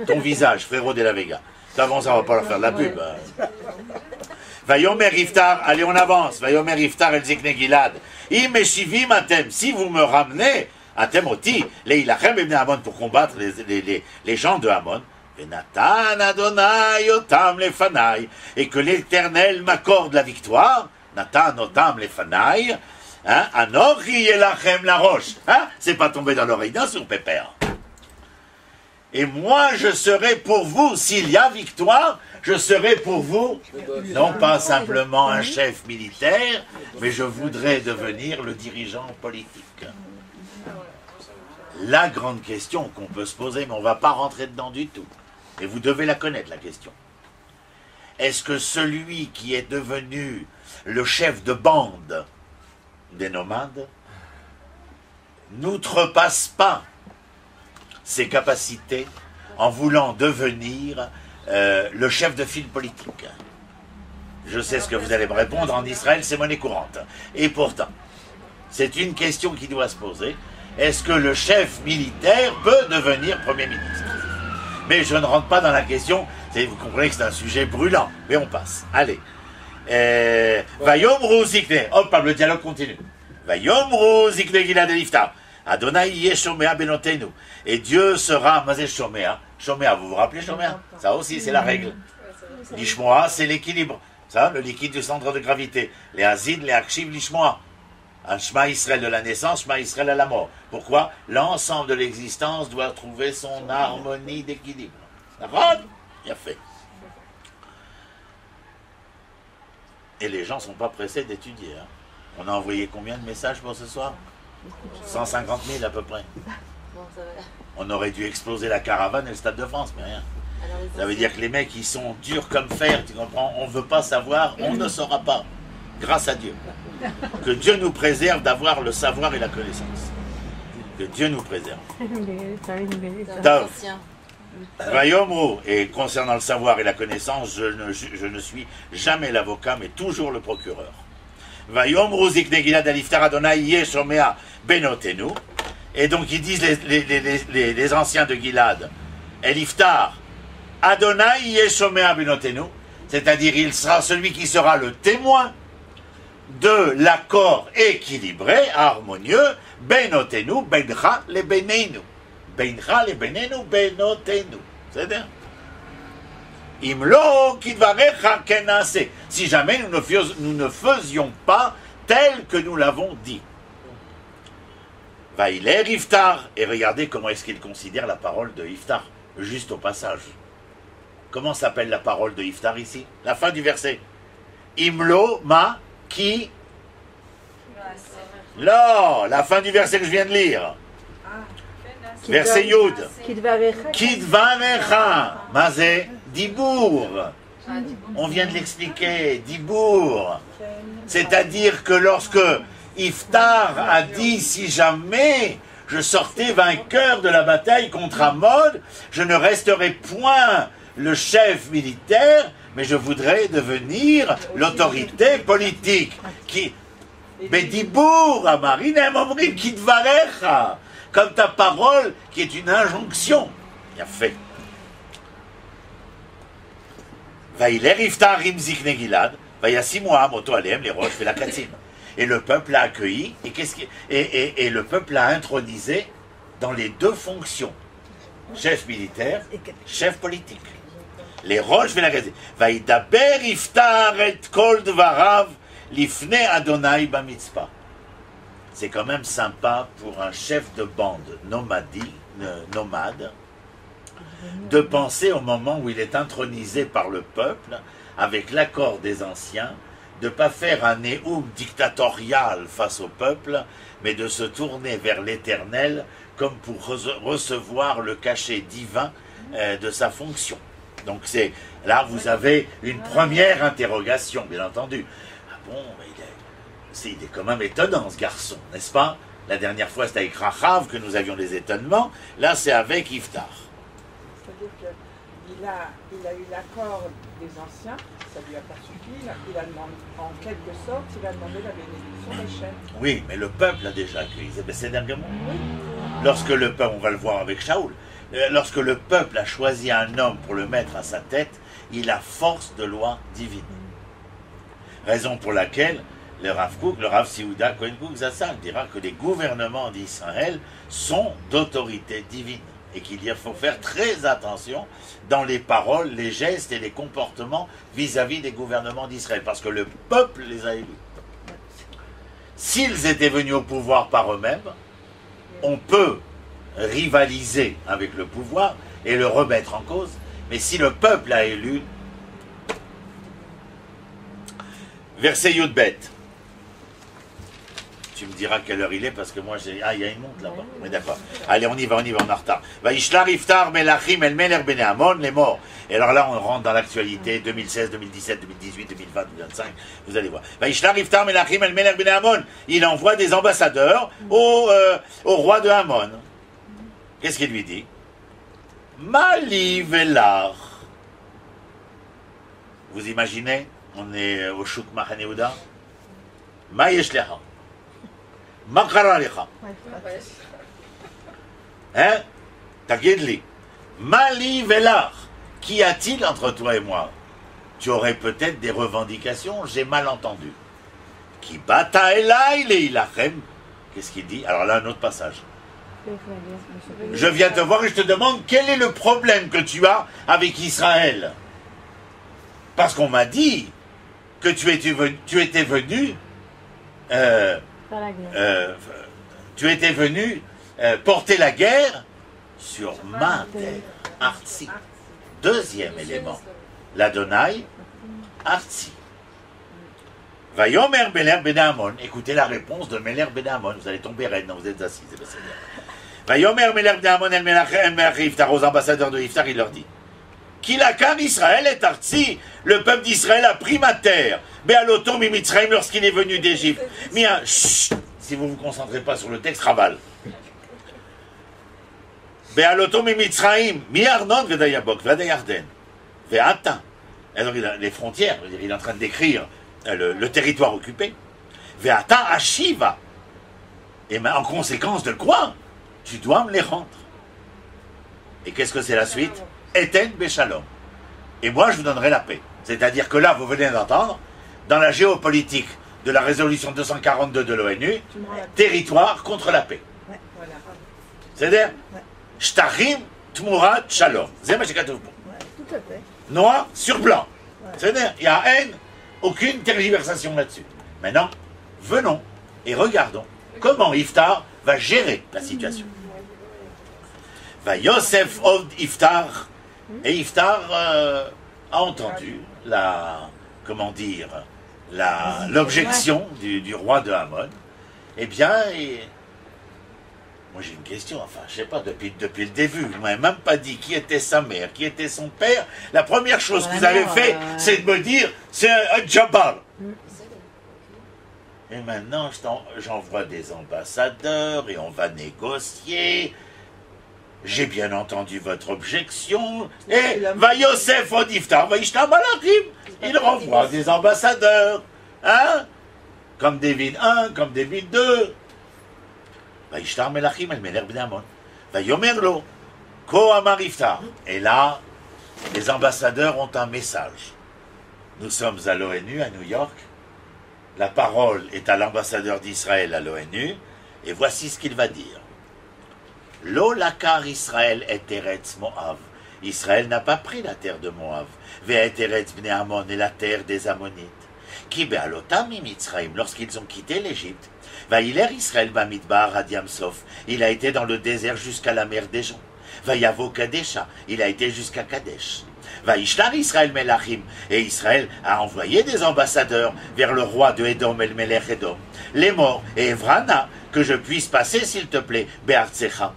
ton visage, frérot de la Vega. D'avance, on va pas leur faire de la pub. Vayomer Iftar, allez, on avance. Vayomer Iftar el Zikne Gilad. Imeshivim atem, si vous me ramenez, atem oti, les ilachem ebne Amon, pour combattre les gens de Amon. Natan Adonai otam lefanai, et que l'Éternel m'accorde la victoire. Natan otam lefanai. Anori elachem la roche. C'est pas tombé dans l'oreille d'un sourd pépère. Et moi je serai pour vous, s'il y a victoire, je serai pour vous, non pas simplement un chef militaire, mais je voudrais devenir le dirigeant politique. La grande question qu'on peut se poser, mais on ne va pas rentrer dedans du tout, et vous devez la connaître la question. Est-ce que celui qui est devenu le chef de bande des nomades n'outrepasse pas ses capacités en voulant devenir le chef de file politique? Je sais ce que vous allez me répondre, en Israël c'est monnaie courante. Et pourtant, c'est une question qui doit se poser. Est-ce que le chef militaire peut devenir Premier ministre? Mais je ne rentre pas dans la question, vous comprenez que c'est un sujet brûlant, mais on passe. Allez. Vayomru zikne, hop, le dialogue continue. Vayomru zikne gilad eliftar. Adonai yeshomea benotenu. Et Dieu sera, mazé shomea. Shomea, vous vous rappelez shomea? Ça aussi, c'est la règle. L'ishmoa, c'est l'équilibre. Ça, le liquide du centre de gravité. Les azid, les akshiv, l'ishmoa. Un Shema Israël de la naissance, Shema Israël à la mort. Pourquoi? L'ensemble de l'existence doit trouver son harmonie d'équilibre. D'accord? Bien fait. Et les gens ne sont pas pressés d'étudier. On a envoyé combien de messages pour ce soir? 150 000 à peu près. Bon, ça va. On aurait dû exploser la caravane et le Stade de France, mais rien. Ça veut dire que les mecs, ils sont durs comme fer, tu comprends? On ne veut pas savoir, on ne saura pas. Grâce à Dieu. Que Dieu nous préserve d'avoir le savoir et la connaissance. Que Dieu nous préserve. Vayomru, et concernant le savoir et la connaissance, je ne suis jamais l'avocat, mais toujours le procureur. Vayomru zikne gilad aliftar Adonai yeshomea benotenu. Et donc ils disent les anciens de Gilad, Eliftar, Adonai yeshomea benotenu, c'est-à-dire il sera celui qui sera le témoin de l'accord équilibré, harmonieux, benotenu, bencha le benenu. Bencha le benenu, benotenu. C'est-à-dire, Imlo kidvarecha kenase. Si jamais nous ne faisions pas tel que nous l'avons dit. Vailer Iftar. Et regardez comment est-ce qu'il considère la parole de Iftar, juste au passage. Comment s'appelle la parole de Iftar ici? La fin du verset. Imlo ma ki. Non, la fin du verset que je viens de lire. Verset Yud. Kidvarecha. Mazé. Dibour. On vient de l'expliquer. Dibour. C'est-à-dire que lorsque Iftar a dit, si jamais je sortais vainqueur de la bataille contre Amon, je ne resterai point le chef militaire, mais je voudrais devenir l'autorité politique. Qui Bedibour, Amarinem Omrim Kidvarecha, comme ta parole qui est une injonction. Bien fait. Vailer Iftar im zikne Gilad, vayasimuha moto alem les roches la katzim. Et le peuple l'a accueilli, et le peuple l'a intronisé dans les deux fonctions. Chef militaire, chef politique. Les roches la katzim. Vaidaber Iftar et kol dvarav lifne Adonai bamitzpah. C'est quand même sympa pour un chef de bande nomade, de penser au moment où il est intronisé par le peuple, avec l'accord des anciens, de ne pas faire un néoum dictatorial face au peuple, mais de se tourner vers l'Éternel comme pour recevoir le cachet divin de sa fonction. Donc là, vous avez une première interrogation, bien entendu. Ah bon, il est quand même étonnant, ce garçon, n'est-ce pas? La dernière fois, c'était avec Rachav que nous avions des étonnements. Là, c'est avec Iftar. C'est-à-dire qu'il a eu l'accord des anciens, ça lui a pas suffi. Il a demandé, en quelque sorte, il a demandé la bénédiction d'Hachem. Oui, mais le peuple a déjà accueilli. C'est d'Argamon. Lorsque le peuple, on va le voir avec Shaoul, lorsque le peuple a choisi un homme pour le mettre à sa tête, il a force de loi divine. Raison pour laquelle le Rav Kook, le Rav Siouda Cohen Kook Zassal dira que les gouvernements d'Israël sont d'autorité divine et qu'il faut faire très attention dans les paroles, les gestes et les comportements vis-à-vis des gouvernements d'Israël, parce que le peuple les a élus. S'ils étaient venus au pouvoir par eux-mêmes, on peut rivaliser avec le pouvoir et le remettre en cause, mais si le peuple a élu, verset Yudbet. Tu me diras quelle heure il est parce que moi j'ai... Ah, il y a une montre là-bas. Oui, d'accord. Allez, on y va, on est en retard. Vaishlar Iftar Melachim El Meler Bene Amon, les morts. Et alors là, on rentre dans l'actualité 2016, 2017, 2018, 2020, 2025. Vous allez voir. Vaishlar Iftar Melachim El Meler Bene Amon. Il envoie des ambassadeurs au roi de Amon. Qu'est-ce qu'il lui dit? Mali Velar. Vous imaginez? On est au Chouk Mahane Yehuda. Ma yeshlecha. Ma kara lecha. Hein? T'inquiète li. Mali Velar. Qu'y a-t-il entre toi et moi? Tu aurais peut-être des revendications, j'ai mal entendu. Qui bata elai leilachem. Qu'est-ce qu'il dit? Alors là, un autre passage. Je viens te voir et je te demande quel est le problème que tu as avec Israël. Parce qu'on m'a dit que tu étais venu porter la guerre sur ma terre, Artsi. Deuxième élément, l'Adonai, Artsi. Vayomer Meler Ben Amon, écoutez la réponse de Meler Ben Amon, vous allez tomber raide, non, vous êtes assis, c'est bien. Vayomer Meler Ben Amon, El Melach Iftar, aux ambassadeurs de Iftar, il leur dit Kilakam Israël est Artsi, le peuple d'Israël a pris ma terre. Béaloto Mimitzraim lorsqu'il est venu d'Égypte. Mia, si vous ne vous concentrez pas sur le texte, Raval. Béaloto Mimitzraim, mi Arnon Vedayabok, Vedayarden, Veata. Alors les frontières, il est en train de décrire le territoire occupé. Veata Ashiva. Et en conséquence de quoi? Tu dois me les rendre. Et qu'est-ce que c'est la suite? Eten Beshalom. Et moi, je vous donnerai la paix. C'est-à-dire que là, vous venez d'entendre, dans la géopolitique de la résolution 242 de l'ONU, territoire contre la paix. C'est-à-dire, Shtachim Tmurat Shalom. C'est ma tout à fait. Noir sur blanc. C'est-à-dire, il y a haine, aucune tergiversation là-dessus. Maintenant, venons et regardons comment Iftar va gérer la situation. Va Yosef Od Iftar. Et Iftar a entendu l'objection du roi de Hamon. Eh bien, moi j'ai une question, enfin, je sais pas, depuis le début, vous m'avez même pas dit qui était sa mère, qui était son père. La première chose que vous avez fait, c'est de me dire, c'est un Jabal. Et maintenant, j'envoie des ambassadeurs et on va négocier. J'ai bien entendu votre objection. Et va Yosef Od Iftar, va Ishtar Malachim. Il renvoie des ambassadeurs. Hein? Comme David 1, comme David 2. Va Ishtar Melachim, El Meler Ben Amon. Va Yomerlo. Ko Amar Iftar. Et là, les ambassadeurs ont un message. Nous sommes à l'ONU, à New York. La parole est à l'ambassadeur d'Israël à l'ONU. Et voici ce qu'il va dire. Lo lakar Israël et Eretz Moav. Israël n'a pas pris la terre de Moav. Ve'et Eretz Bnei Amon et la terre des Ammonites. Ki be'alotam Mitzraim, lorsqu'ils ont quitté l'Égypte. Va'iler Israël bamidbar ad Yamsof. Il a été dans le désert jusqu'à la mer des gens. Va'yavo Kadesha. Il a été jusqu'à Kadesh. Vaishlar Israël Melachim. Et Israël a envoyé des ambassadeurs vers le roi de Edom, El Melech Edom. Les morts et Evrana, que je puisse passer s'il te plaît, Be'artsecha.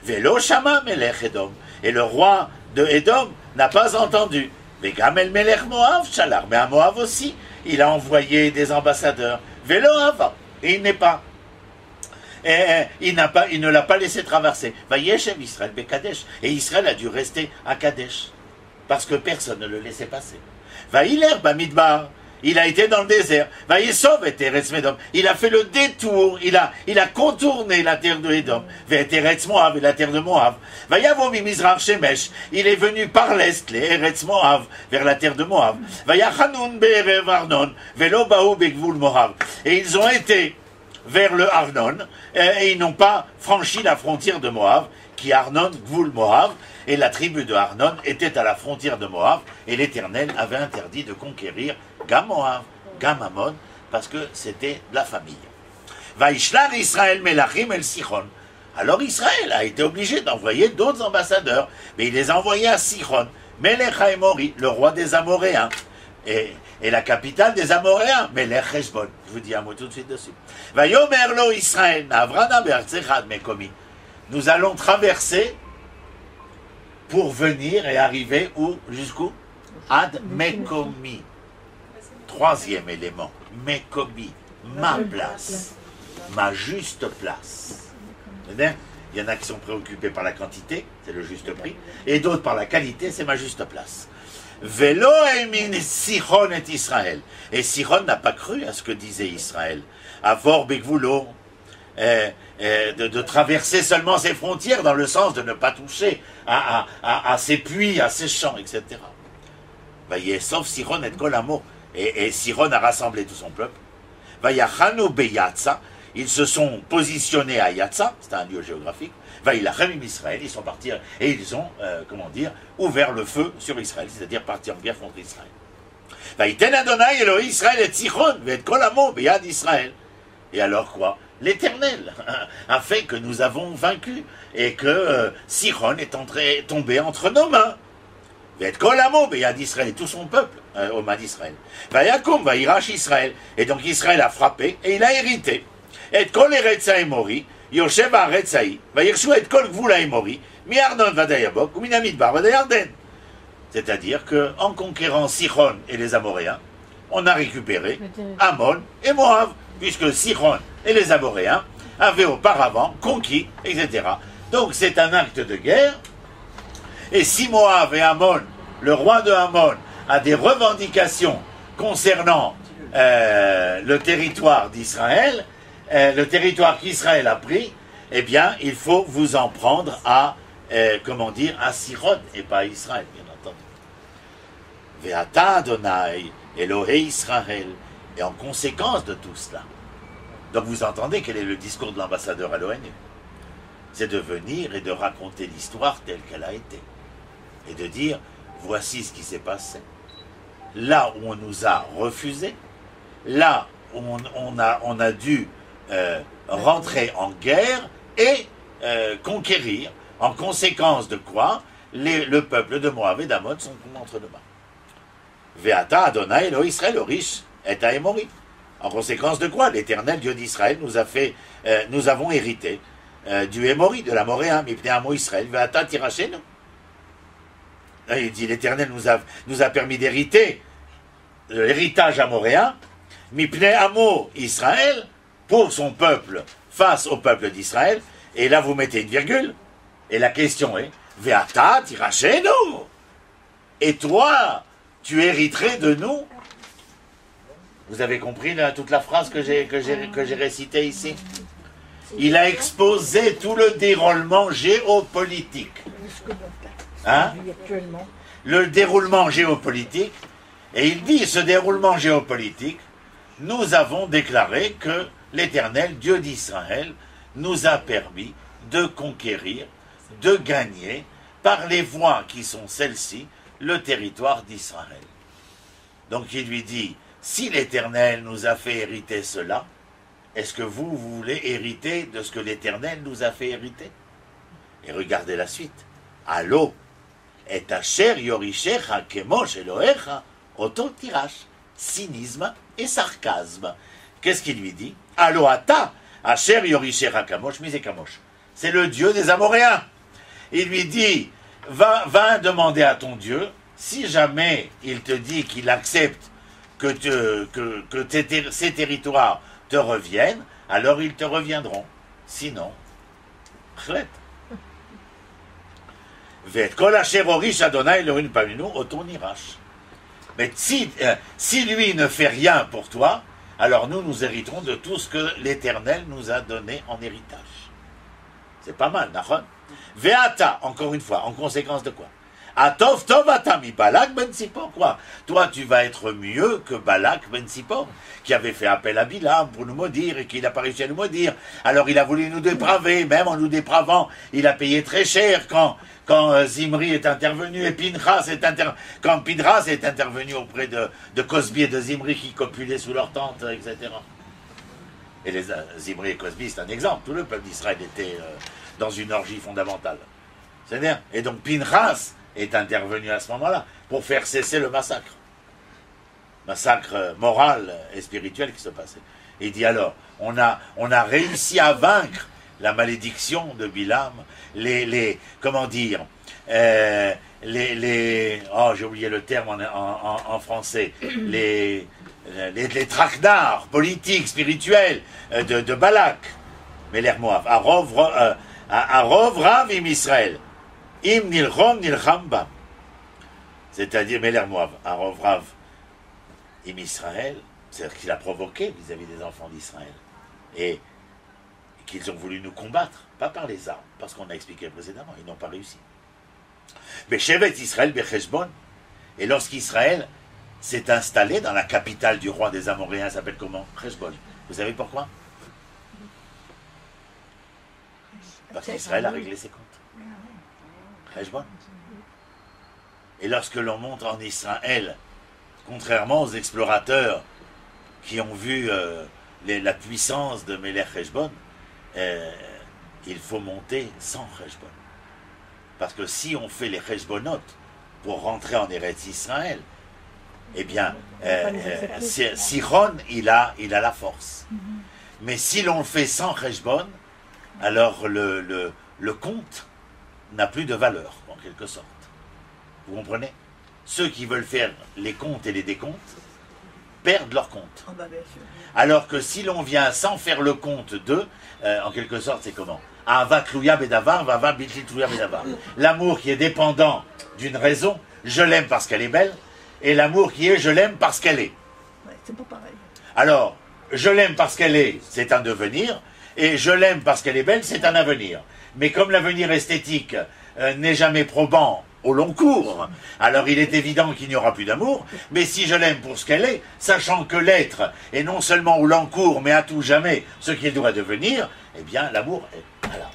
Velo Shama Melech Edom. Et le roi de Edom n'a pas entendu. Vegam El Melech Moav Shalar. Mais à Moav aussi, il a envoyé des ambassadeurs. Velo Ava. Et il n'est pas. Il ne l'a pas laissé traverser. Va Yeshev Israël Bekadesh. Et Israël a dû rester à Kadesh. parce que personne ne le laissait passer. Vaïler Bamidbar, il a été dans le désert. Vaïsov et Eretz Medom, il a fait le détour, il a contourné la terre de Edom. Eretz Moav et la terre de Moav. Vaïavo Mimizrach Shemesh, il est venu par l'est, les Eretz Moav, vers la terre de Moav. Vaïachanun Be'erev Arnon, Velo Baou Begvul Moav. Et ils ont été vers le Arnon, et ils n'ont pas franchi la frontière de Moav, qui est Arnon, Gvul Moav, et la tribu de Arnon était à la frontière de Moav, et l'Éternel avait interdit de conquérir Gam Moav, Gam Ammon, parce que c'était de la famille. Vaishlar Israël Melachim El Sichon. Alors Israël a été obligé d'envoyer d'autres ambassadeurs, mais il les a envoyés à Sichon, Melech HaEmori, le roi des Amoréens, et la capitale des Amoréens, Melech Heshbon. Je vous dis un mot tout de suite dessus. Vayomer lo Israël, Navrana Be'artzechad Mekomi. Nous allons traverser pour venir et arriver où? Jusqu'où? Ad Mekomi. Troisième élément, Mekomi, ma place, ma juste place. Il y en a qui sont préoccupés par la quantité, c'est le juste prix, et d'autres par la qualité, c'est ma juste place. Velo emin Sichon et Israël. Et Sichon n'a pas cru à ce que disait Israël. Avor Begvulo, de traverser seulement ses frontières dans le sens de ne pas toucher à ses puits, à ses champs, etc. Sauf Sichon et Kolamo. Et Sichon a rassemblé tout son peuple. Vayachanu beyatsa, ils se sont positionnés à Yatsa, c'est un lieu géographique. Vailachem Israël, ils sont partis et ils ont, ouvert le feu sur Israël, c'est-à-dire partis en guerre contre Israël. Vaïten Adonai Elohim Israël et Sichon, et Kolamo beyad Israël. Et alors quoi? L'Éternel a fait que nous avons vaincu et que Sichon est tombé entre nos mains. Et Kolamo beyad Israël, et tout son peuple aux mains d'Israël. Vayakum vaïrach Israël, et donc Israël a frappé et il a hérité. Et Kol Eretz HaEmori, Yoshev Haaretz Haï, Vayirshu et Kol Gvul HaEmori, Mi Arnon Vadayabok, ou Minamidbar Vadayarden. C'est-à-dire qu'en conquérant Sichon et les Amoréens, on a récupéré Ammon et Moav, puisque Sichon et les Amoréens avaient auparavant conquis, etc. Donc c'est un acte de guerre. Et si Moav et Ammon, le roi de Ammon, a des revendications concernant le territoire d'Israël, le territoire qu'Israël a pris, eh bien, il faut vous en prendre à, à Sichon et pas à Israël, bien entendu. Ve'ata Adonai, Elohei Israël. Et en conséquence de tout cela, donc vous entendez quel est le discours de l'ambassadeur à l'ONU? C'est de venir et de raconter l'histoire telle qu'elle a été. Et de dire, voici ce qui s'est passé. Là où on nous a refusé, là où on a dû rentrer en guerre et conquérir, en conséquence de quoi le peuple de Moab et d'Ammon sont entre nos mains. Ve'ata Adonai Elohim Israël riche et Haemori. En conséquence de quoi l'Éternel Dieu d'Israël nous avons hérité du Hémori, de l'Amoréen, Mipnei Amo Israël, Ve'ata Tirachenu. Il dit l'Éternel nous a permis d'hériter l'héritage amoréen, Mipnei Amo Israël, pour son peuple, face au peuple d'Israël, et là vous mettez une virgule, et la question est, Ve'ata tirachenu, et toi, tu hériterais de nous? Vous avez compris là, toute la phrase que j'ai récitée ici? Il a exposé tout le déroulement géopolitique. Hein? Le déroulement géopolitique, et il dit, ce déroulement géopolitique, nous avons déclaré que l'Éternel, Dieu d'Israël, nous a permis de conquérir, de gagner, par les voies qui sont celles-ci, le territoire d'Israël. Donc il lui dit, si l'Éternel nous a fait hériter cela, est-ce que vous voulez hériter de ce que l'Éternel nous a fait hériter? Et regardez la suite. Allô, et asher yorishecha kemosh Elohecha, oto tirash. Cynisme et sarcasme. Qu'est-ce qu'il lui dit? Allô, ata, asher yorishecha kamosh, mise kamosh. C'est le Dieu des Amoréens. Il lui dit, va demander à ton Dieu, si jamais il te dit qu'il accepte que ces territoires te reviennent, alors ils te reviendront. Sinon, chlet. V'et kol asher horish Adonai Elohim parmi nous, oto nirash. Mais si lui ne fait rien pour toi, alors nous hériterons de tout ce que l'Éternel nous a donné en héritage. C'est pas mal, Nachon. Ve'ata, encore une fois, en conséquence de quoi? Atov tov atami Balak ben Sipor, quoi? Toi, tu vas être mieux que Balak ben Sipor, qui avait fait appel à Bilam pour nous maudire et qui n'a pas réussi à nous maudire. Alors il a voulu nous dépraver, même en nous dépravant, il a payé très cher quand Zimri est intervenu et quand Pinchas est intervenu auprès de Cosbi et de Zimri qui copulaient sous leur tente, etc. Et Zimri et Cosbi, c'est un exemple. Tout le peuple d'Israël était dans une orgie fondamentale. C'est-à-dire, et donc Pinchas est intervenu à ce moment-là pour faire cesser le massacre. Massacre moral et spirituel qui se passait. Et il dit alors, on a réussi à vaincre la malédiction de Bilam, comment dire, oh j'ai oublié le terme en français, les traquenards politiques, spirituels de Balak, mais l'air Moab, Arov Rav im Israël, im nilchom nilcham bam, c'est-à-dire Meler Moab, Arov Rav im Israël, c'est-à-dire qu'il a provoqué vis-à-vis des enfants d'Israël, et qu'ils ont voulu nous combattre, pas par les armes, parce qu'on a expliqué précédemment, ils n'ont pas réussi. Mais Shevet Israël Becheshbon, et lorsqu'Israël s'est installé dans la capitale du roi des Amoréens, s'appelle comment? Cheshbon. Vous savez pourquoi? Parce qu'Israël a réglé ses comptes. Cheshbon. Et lorsque l'on monte en Israël, contrairement aux explorateurs qui ont vu la puissance de Melech Cheshbon, il faut monter sans Cheshbon. Parce que si on fait les Cheshbonot pour rentrer en Eretz Israël, eh bien, Sichon, il a la force. Mais si l'on le fait sans Cheshbon, alors le compte n'a plus de valeur, en quelque sorte. Vous comprenez? Ceux qui veulent faire les comptes et les décomptes perdent leur compte. Alors que si l'on vient sans faire le compte d'eux, en quelque sorte, c'est comment? L'amour qui est dépendant d'une raison, je l'aime parce qu'elle est belle, et l'amour qui est je l'aime parce qu'elle est. C'est pas pareil. Alors, je l'aime parce qu'elle est, c'est un devenir, et je l'aime parce qu'elle est belle, c'est un avenir. Mais comme l'avenir esthétique n'est jamais probant au long cours, alors il est évident qu'il n'y aura plus d'amour, mais si je l'aime pour ce qu'elle est, sachant que l'être est non seulement au long cours, mais à tout jamais ce qu'il doit devenir, eh bien l'amour est... Voilà,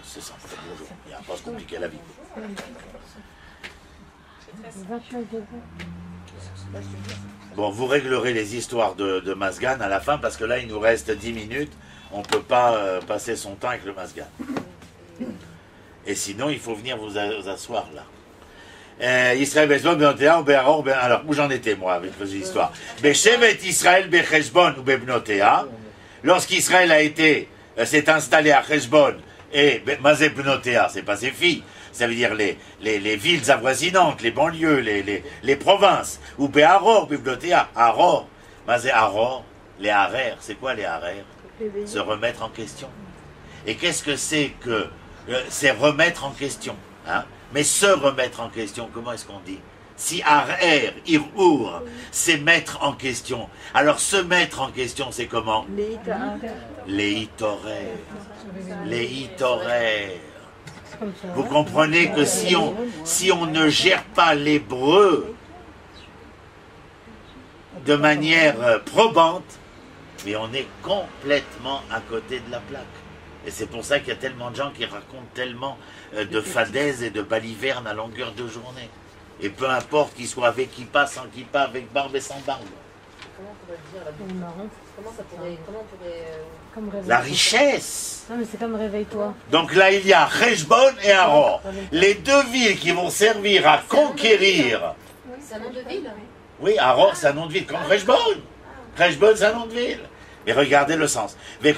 c'est ça, bonjour, il n'y a pas à se compliquer la vie. Bon, vous réglerez les histoires de Masgan à la fin, parce que là il nous reste 10 minutes, on ne peut pas passer son temps avec le Masgan. Et sinon, il faut venir vous asseoir là. Israël alors où j'en étais moi avec vos histoires? Beshevet Israël Becheshbon ou Bebnotea, lorsqu'Israël s'est installé à Cheshbon et Mazé Bnotea, c'est pas ses filles, ça veut dire les villes avoisinantes, les banlieues, les provinces, ou Beharor Bebnotea, Haror, Mazé Haror, les Harer, c'est quoi les Harer? Se remettre en question. Et qu'est-ce que c'est que c'est remettre en question, hein? Mais se remettre en question, comment est-ce qu'on dit? Si Harer, Irhour, c'est mettre en question. Alors se mettre en question, c'est comment? Les Hitorer. Les Hitorer. Vous comprenez que si on ne gère pas l'hébreu de manière probante, mais on est complètement à côté de la plaque. Et c'est pour ça qu'il y a tellement de gens qui racontent tellement de fadaises et de balivernes à longueur de journée. Et peu importe qu'ils soient avec kippa, sans kippa, avec barbe et sans barbe. Comment on pourrait dire la Comment on pourrait... La richesse. Non mais c'est comme réveille-toi. Donc là il y a Cheshbon et Haror. Les deux villes qui vont servir à conquérir. C'est un nom de ville? Oui, Haror c'est un nom de ville, comme Cheshbon. Cheshbon c'est un nom de ville. Mais regardez le sens. Et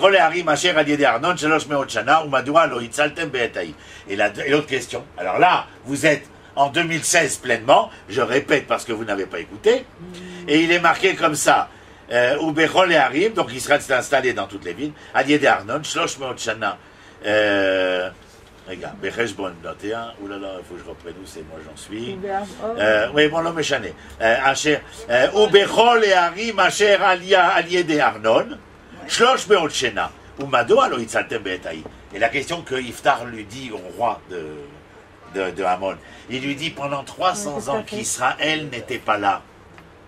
l'autre question. Alors là, vous êtes en 2016 pleinement, je répète parce que vous n'avez pas écouté, et il est marqué comme ça. Ubechol et Harim, donc Israël s'est installé dans toutes les villes. Adiede Arnon, Shlosh Meot Shana. regarde, Becheshbon 21, oulala, il faut que je reprenne où c'est, moi j'en suis. Oh. Oui, bon, non, méchané. Ou Bechol et Harim, Asher Alié Arnon, Shlosh Beot Shena, ou Mado, alors Itzaltem Beetaï. Et la question que Iftar lui dit au roi de Hamon, il lui dit pendant 300 ans qu'Israël n'était pas là.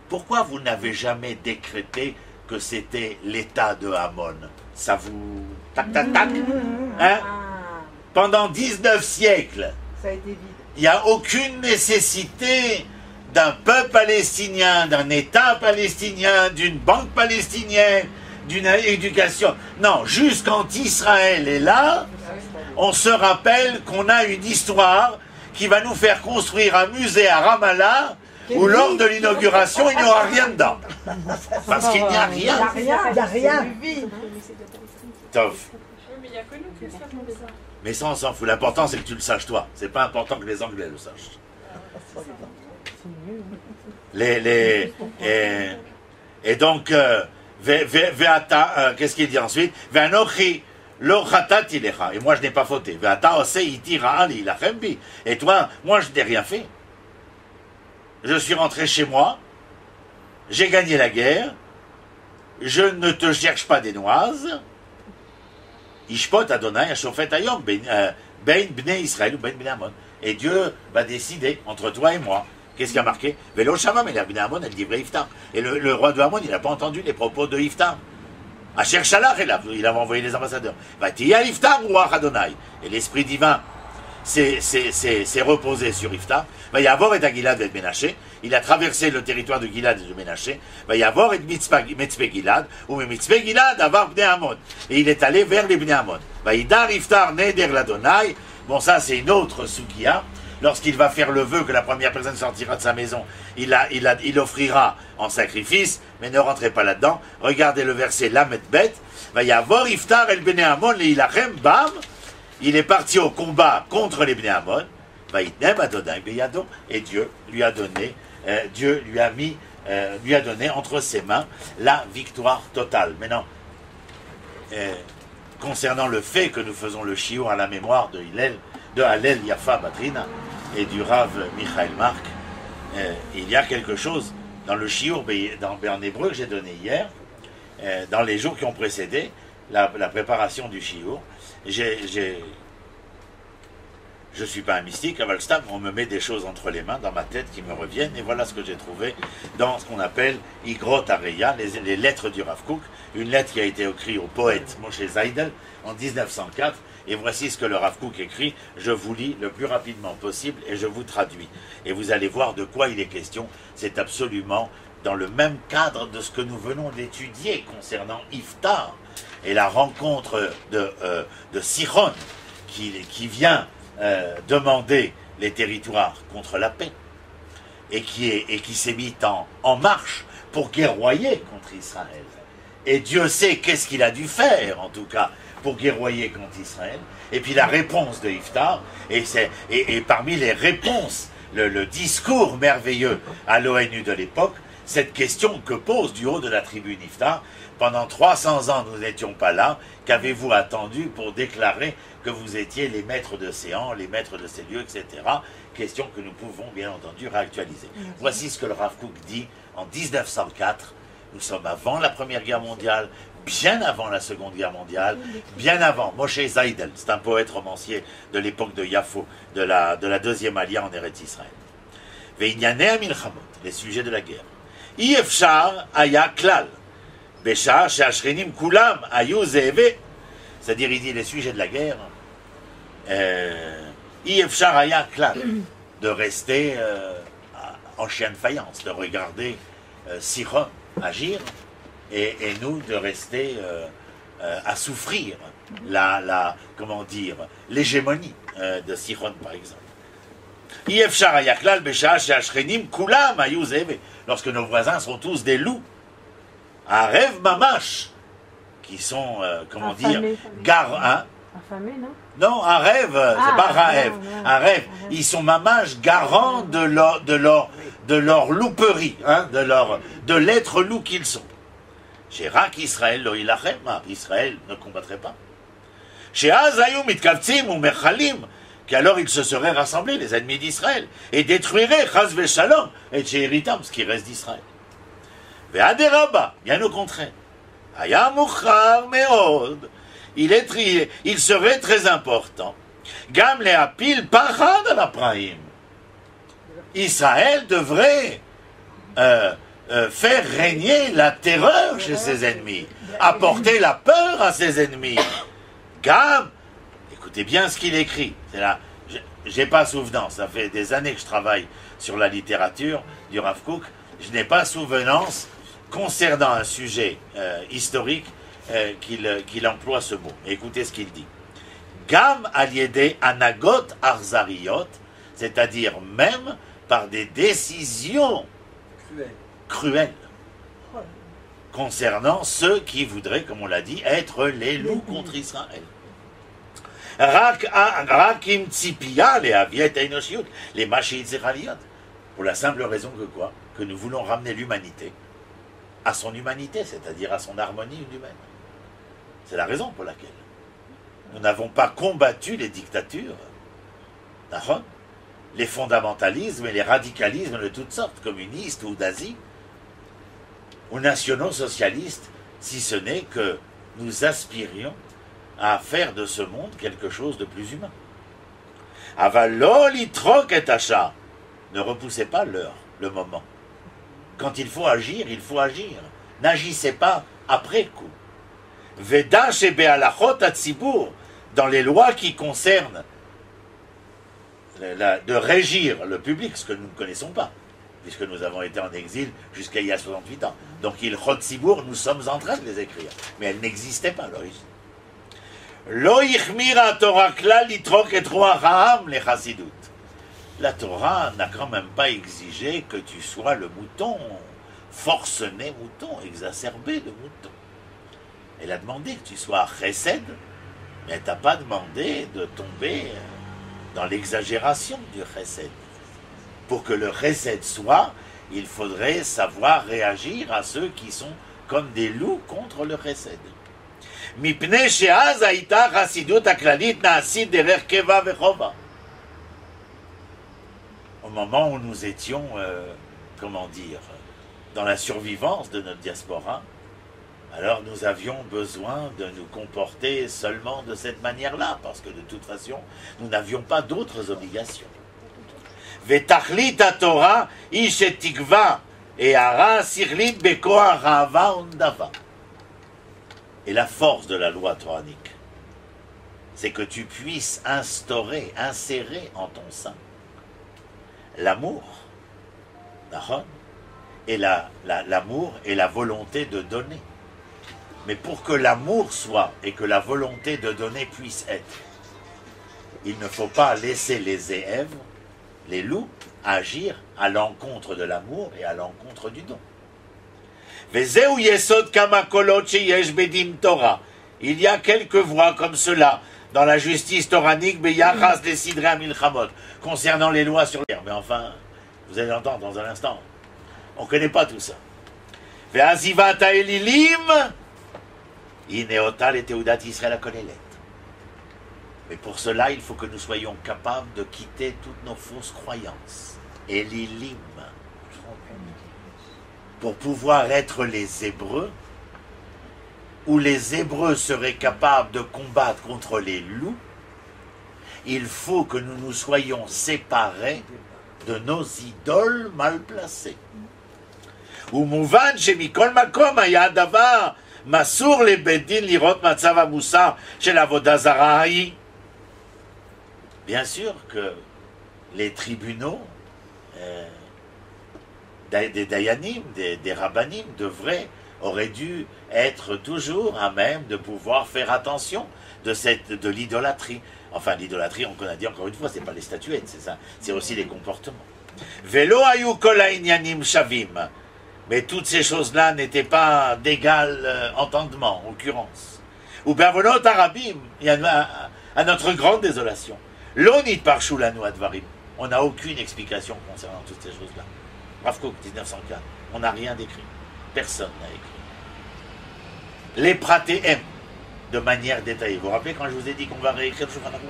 Pourquoi vous n'avez jamais décrété que c'était l'état de Hamon? Ça vous... Tac, tac, tac. Hein? Pendant 19 siècles, Ça a été vide. il n'y a aucune nécessité d'un peuple palestinien, d'un État palestinien, d'une banque palestinienne, d'une éducation. Non, juste quand Israël est là, on se rappelle qu'on a une histoire qui va nous faire construire un musée à Ramallah où lors de l'inauguration, il n'y aura rien dedans. Parce qu'il n'y a Il n'y a rien. rien, il n'y a rien. Tov. Oui, mais il n'y a que nous qui savons ça. Mais ça, on s'en fout. L'important, c'est que tu le saches toi. C'est pas important que les Anglais le sachent. Et donc, qu'est-ce qu'il dit ensuite? Et moi, je n'ai pas fauté. Et toi, moi, je n'ai rien fait. Je suis rentré chez moi. J'ai gagné la guerre. Je ne te cherche pas des noises. Ishpot Adonai Ashofet Ayom Ben Bnei Israël ou Ben Bnei Amon. Et Dieu va décider entre toi et moi. Qu'est-ce qui a marqué? Velo Shama mais Bnei Amon elle dit vrai Iftar. Et le roi de Amon, il n'a pas entendu les propos de Iftar. Asher Shalach il avait envoyé les ambassadeurs. Vatiya Iftar ou Adonai. Et l'esprit divin s'est reposé sur Iftar. Va y avoir et à Gilad et Ménaché. Il a traversé le territoire de Gilad et de Ménaché. Va y avoir et Mitzpeh Gilad. Ou Mitzpeh Gilad avoir Bnei Amon. Et il est allé vers les Bnei Amon. Va Yidar Iftar Neder l'Adonai. Bon, ça c'est une autre Soukia. Lorsqu'il va faire le vœu que la première personne sortira de sa maison, il offrira en sacrifice, mais ne rentrez pas là-dedans. Regardez le verset Lamet Bet. Va y avoir Iftar el Bnei Amon le Ilachem Bam. Il est parti au combat contre les Bnei Amon. Va Yitnem Adonai Beyado. Et Dieu lui a donné, lui a donné entre ses mains la victoire totale. Maintenant, concernant le fait que nous faisons le shiur à la mémoire de Hallel Yafa Batrina et du Rav Michael Mark, il y a quelque chose dans le shiur en hébreu que j'ai donné hier, dans les jours qui ont précédé la préparation du shiur. Je ne suis pas un mystique, à Valstam, on me met des choses entre les mains, dans ma tête, qui me reviennent, et voilà ce que j'ai trouvé dans ce qu'on appelle Igrot Areya, les lettres du Rav Kook, une lettre qui a été écrite au poète Moshe Zaydel en 1904, et voici ce que le Rav Kook écrit, je vous lis le plus rapidement possible, et je vous traduis. Et vous allez voir de quoi il est question, c'est absolument dans le même cadre de ce que nous venons d'étudier concernant Iftar, et la rencontre de Sichon, qui vient demander les territoires contre la paix et qui s'est mis en marche pour guerroyer contre Israël. Et Dieu sait qu'est-ce qu'il a dû faire, en tout cas, pour guerroyer contre Israël. Et puis la réponse de Iftar, et parmi les réponses, le discours merveilleux à l'ONU de l'époque, cette question que pose du haut de la tribune Iftar, pendant 300 ans nous n'étions pas là, qu'avez-vous attendu pour déclarer que vous étiez les maîtres d'océan, les maîtres de ces lieux, etc. Question que nous pouvons bien entendu réactualiser. Voici ce que le Rav Kook dit en 1904. Nous sommes avant la Première Guerre mondiale, bien avant la Seconde Guerre mondiale, bien avant. Moshe Zaydel, c'est un poète romancier de l'époque de Yafo, de la deuxième alia en Eretz Israël. Ve'inyanei hamilchamot, les sujets de la guerre. Ifshar aya klal. Bécha, Shashrenim, Kulam, Ayou, Zévé. C'est-à-dire, il dit les sujets de la guerre. Ifshar aya klal. De rester en chien de faïence, de regarder Sichon agir, et nous de rester à souffrir comment dire, l'hégémonie de Sichon, par exemple. Ifshar aya klal, Bécha, Shashrenim, Kulam, Ayou, Zévé. Lorsque nos voisins sont tous des loups. Un rêve mamache, qui sont, comment dire, Affamés, non? Non, un rêve, c'est pas rêve. Un rêve. Ils sont mamache garants de leur louperie, hein, de l'être loup qu'ils sont. Chez Rak Israël, lo ilachem, Israël ne combattrait pas. Chez Azayou Mitkavtsim ou Mechalim, qu'alors ils se seraient rassemblés, les ennemis d'Israël, et détruiraient Chaz Veshalom et Tchéritam, ce qui reste d'Israël. Ve'aderaba, bien au contraire. Aya Muchar Meod, il serait très important. Gam Leapil Pachad Alapraim. Israël devrait faire régner la terreur chez ses ennemis, apporter la peur à ses ennemis. Gam, écoutez bien ce qu'il écrit. C'est là, j'ai pas souvenance. Ça fait des années que je travaille sur la littérature du Rav Kook. Je n'ai pas souvenance concernant un sujet historique qu'il emploie ce mot. Écoutez ce qu'il dit. Gam aliédé anagot arzariot, c'est-à-dire même par des décisions cruelles concernant ceux qui voudraient, comme on l'a dit, être les loups contre Israël. Rakim tzipia les aviet einoshiyut, les machiziraliot, pour la simple raison que quoi? Que nous voulons ramener l'humanité à son humanité, c'est-à-dire à son harmonie humaine. C'est la raison pour laquelle nous n'avons pas combattu les dictatures, les fondamentalismes et les radicalismes de toutes sortes, communistes ou d'Asie, ou nationaux socialistes, si ce n'est que nous aspirions à faire de ce monde quelque chose de plus humain. Avalo litrok et achat. Ne repoussez pas l'heure, le moment. Quand il faut agir, il faut agir. N'agissez pas après coup. Veda shebealachot atzibur, dans les lois qui concernent de régir le public, ce que nous ne connaissons pas, puisque nous avons été en exil jusqu'à il y a 68 ans. Donc il chot tzibour, nous sommes en train de les écrire, mais elles n'existaient pas à l'origine. Lo yichmira Torah klal litrok et roacham le chassidut. La Torah n'a quand même pas exigé que tu sois le mouton, forcené mouton, exacerbé de mouton. Elle a demandé que tu sois chesed, mais elle t'a pas demandé de tomber dans l'exagération du chesed. Pour que le chesed soit, il faudrait savoir réagir à ceux qui sont comme des loups contre le chesed. Mipnei she'az haïta chassidut aklalit na'asit derer keva vechova. Au moment où nous étions, comment dire, dans la survivance de notre diaspora, alors nous avions besoin de nous comporter seulement de cette manière-là, parce que de toute façon, nous n'avions pas d'autres obligations. Vetachlit Torah ish et tikva et ara sirlit bekoach ha'ava undava. Et la force de la loi toranique, c'est que tu puisses insérer en ton sein l'amour, et l'amour et la volonté de donner. Mais pour que l'amour soit et que la volonté de donner puisse être, il ne faut pas laisser les zéèves, les loups, agir à l'encontre de l'amour et à l'encontre du don. Il y a quelques voies comme cela dans la justice toranique concernant les lois sur l'air. Mais enfin, vous allez l'entendre dans un instant. On ne connaît pas tout ça. Mais pour cela, il faut que nous soyons capables de quitter toutes nos fausses croyances. Elilim. Pour pouvoir être les Hébreux, où les Hébreux seraient capables de combattre contre les loups, il faut que nous nous soyons séparés de nos idoles mal placées. Masur le bedin lirot matzav hamusar shel avodah zara ha'i. Bien sûr que les tribunaux des dayanim, des rabbanim auraient dû être toujours à même de pouvoir faire attention de l'idolâtrie. Enfin, l'idolâtrie, on a dit encore une fois, c'est pas les statuettes, c'est ça, c'est aussi les comportements. Velo hayu kol ha'inyanim shavim. Mais toutes ces choses-là n'étaient pas d'égal entendement, en l'occurrence. Ou bavonot arabim, à notre grande désolation. L'onit par choulanu advarim. On n'a aucune explication concernant toutes ces choses-là. Rav Kook, 1904. On n'a rien d'écrit. Personne n'a écrit. Les pratéem. de manière détaillée. Vous vous rappelez quand je vous ai dit qu'on va réécrire le Shulchan Aruch?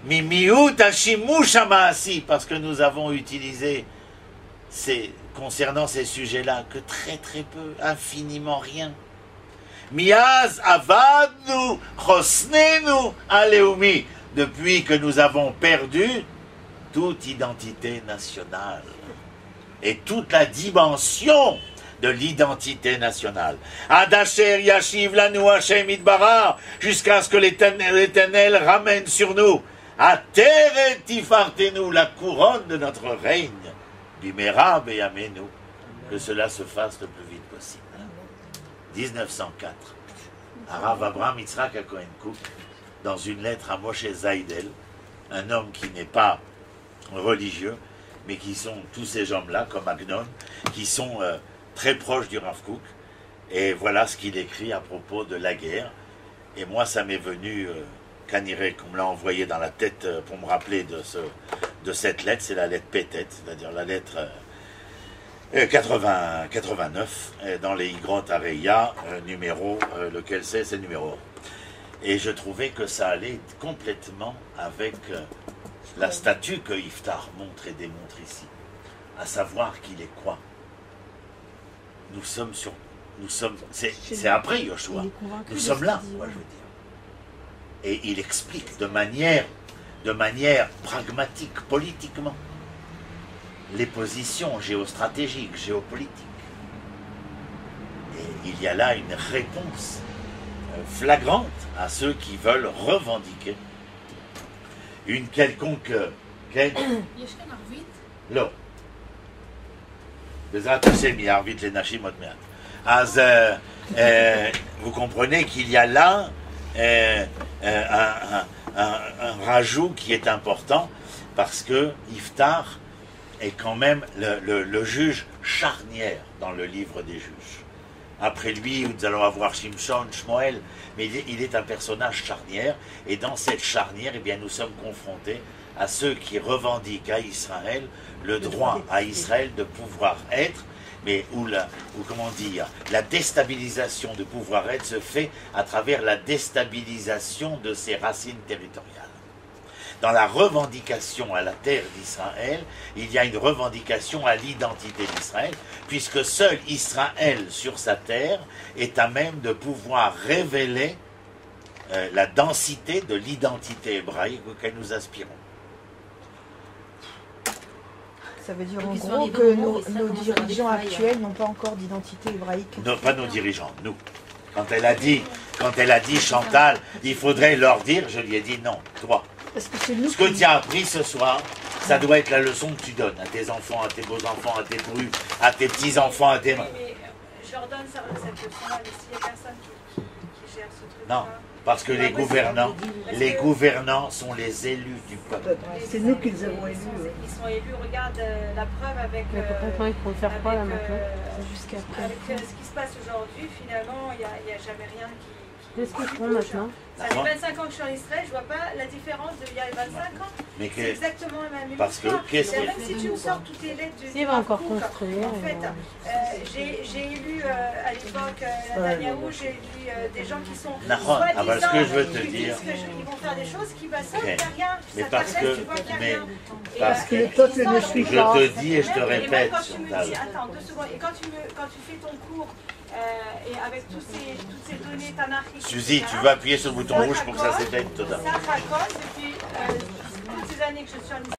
Mimiut hashimush hama'asi, parce que nous avons utilisé concernant ces sujets-là que très très peu, infiniment rien. Miaz avadnu chosnenu aleumi, depuis que nous avons perdu toute identité nationale et toute la dimension de l'identité nationale. Adasher yashiv lanu Hashem idbarach, jusqu'à ce que l'Éternel ramène sur nous Ateret tifartenu, la couronne de notre règne, bimera beyamenu, que cela se fasse le plus vite possible. 1904, Arav Abraham Yitzhak HaKohen Kook, dans une lettre à Moshe Zaidel, un homme qui n'est pas religieux, mais qui sont tous ces hommes-là, comme Agnon, qui sont très proches du Rav Kook, et voilà ce qu'il écrit à propos de la guerre. Et moi, ça m'est venu, Kaniré, qu'on me l'a envoyé dans la tête pour me rappeler de cette lettre, c'est la lettre Pétet, c'est-à-dire la lettre 89, dans les Igrot Areya, numéro, lequel c'est le numéro. Et je trouvais que ça allait complètement avec la statue que Iftar montre et démontre ici, à savoir qu'il est quoi? C'est après Yoshua, nous sommes là, moi je veux dire. Et il explique de manière pragmatique, politiquement, les positions géostratégiques, géopolitiques. Et il y a là une réponse flagrante à ceux qui veulent revendiquer une quelconque... לא. בעזרת השם יערבית לנשים עוד מעט. אז vous comprenez qu'il y a là un rajout qui est important, parce que Iftar est quand même le juge charnière dans le livre des juges. Après lui, nous allons avoir Shimshon, Shmuel, mais il est un personnage charnière, et dans cette charnière, eh bien, nous sommes confrontés à ceux qui revendiquent à Israël le droit à Israël de pouvoir être, mais où comment dire, la déstabilisation de pouvoir être se fait à travers la déstabilisation de ses racines territoriales. Dans la revendication à la terre d'Israël, il y a une revendication à l'identité d'Israël, puisque seul Israël sur sa terre est à même de pouvoir révéler la densité de l'identité hébraïque auquel nous aspirons. Ça veut dire en gros que nos dirigeants actuels n'ont pas encore d'identité hébraïque. Non, pas nos dirigeants, nous. Quand elle a dit Chantal, il faudrait leur dire, je lui ai dit non, toi. Parce que c'est nous ce que tu as appris ce soir, ça doit être la leçon que tu donnes à tes enfants, à tes beaux-enfants, à tes brus, à tes petits-enfants, à tes... Mais je leur donne cette leçon-là, mais s'il n'y a personne qui gère ce truc-là... Non, parce que les gouvernants sont les élus du peuple. C'est nous qui les avons élus. Ils sont élus, regarde la preuve avec... Mais concrètement, ils pourront faire quoi là maintenant? Jusqu'à après. Avec ce qui se passe aujourd'hui, finalement, il n'y a jamais rien qui... Qu'est-ce qu'ils feront maintenant? Ça fait 25 ans que je suis en Israël, je ne vois pas la différence d'il y a 25 ans. Mais c'est exactement la même parce que histoire. Même si tu me sors toutes les lettres il va encore construire. En fait, j'ai élu à l'époque Netanyahou, j'ai élu des gens qui sont ce que je veux te dire, ils vont faire des choses qui passent, il n'y a rien. Mais parce que, parce que le peuple ne suit pas. Je te dis et je te répète, Chantal. Attends 2 secondes. Et quand tu fais ton cours et avec toutes ces données tanakhiques. Suzy, tu vas appuyer sur le bouton rouge pour que ça s'éteigne totalement. Ça raconte depuis toutes ces années que je suis en Israël.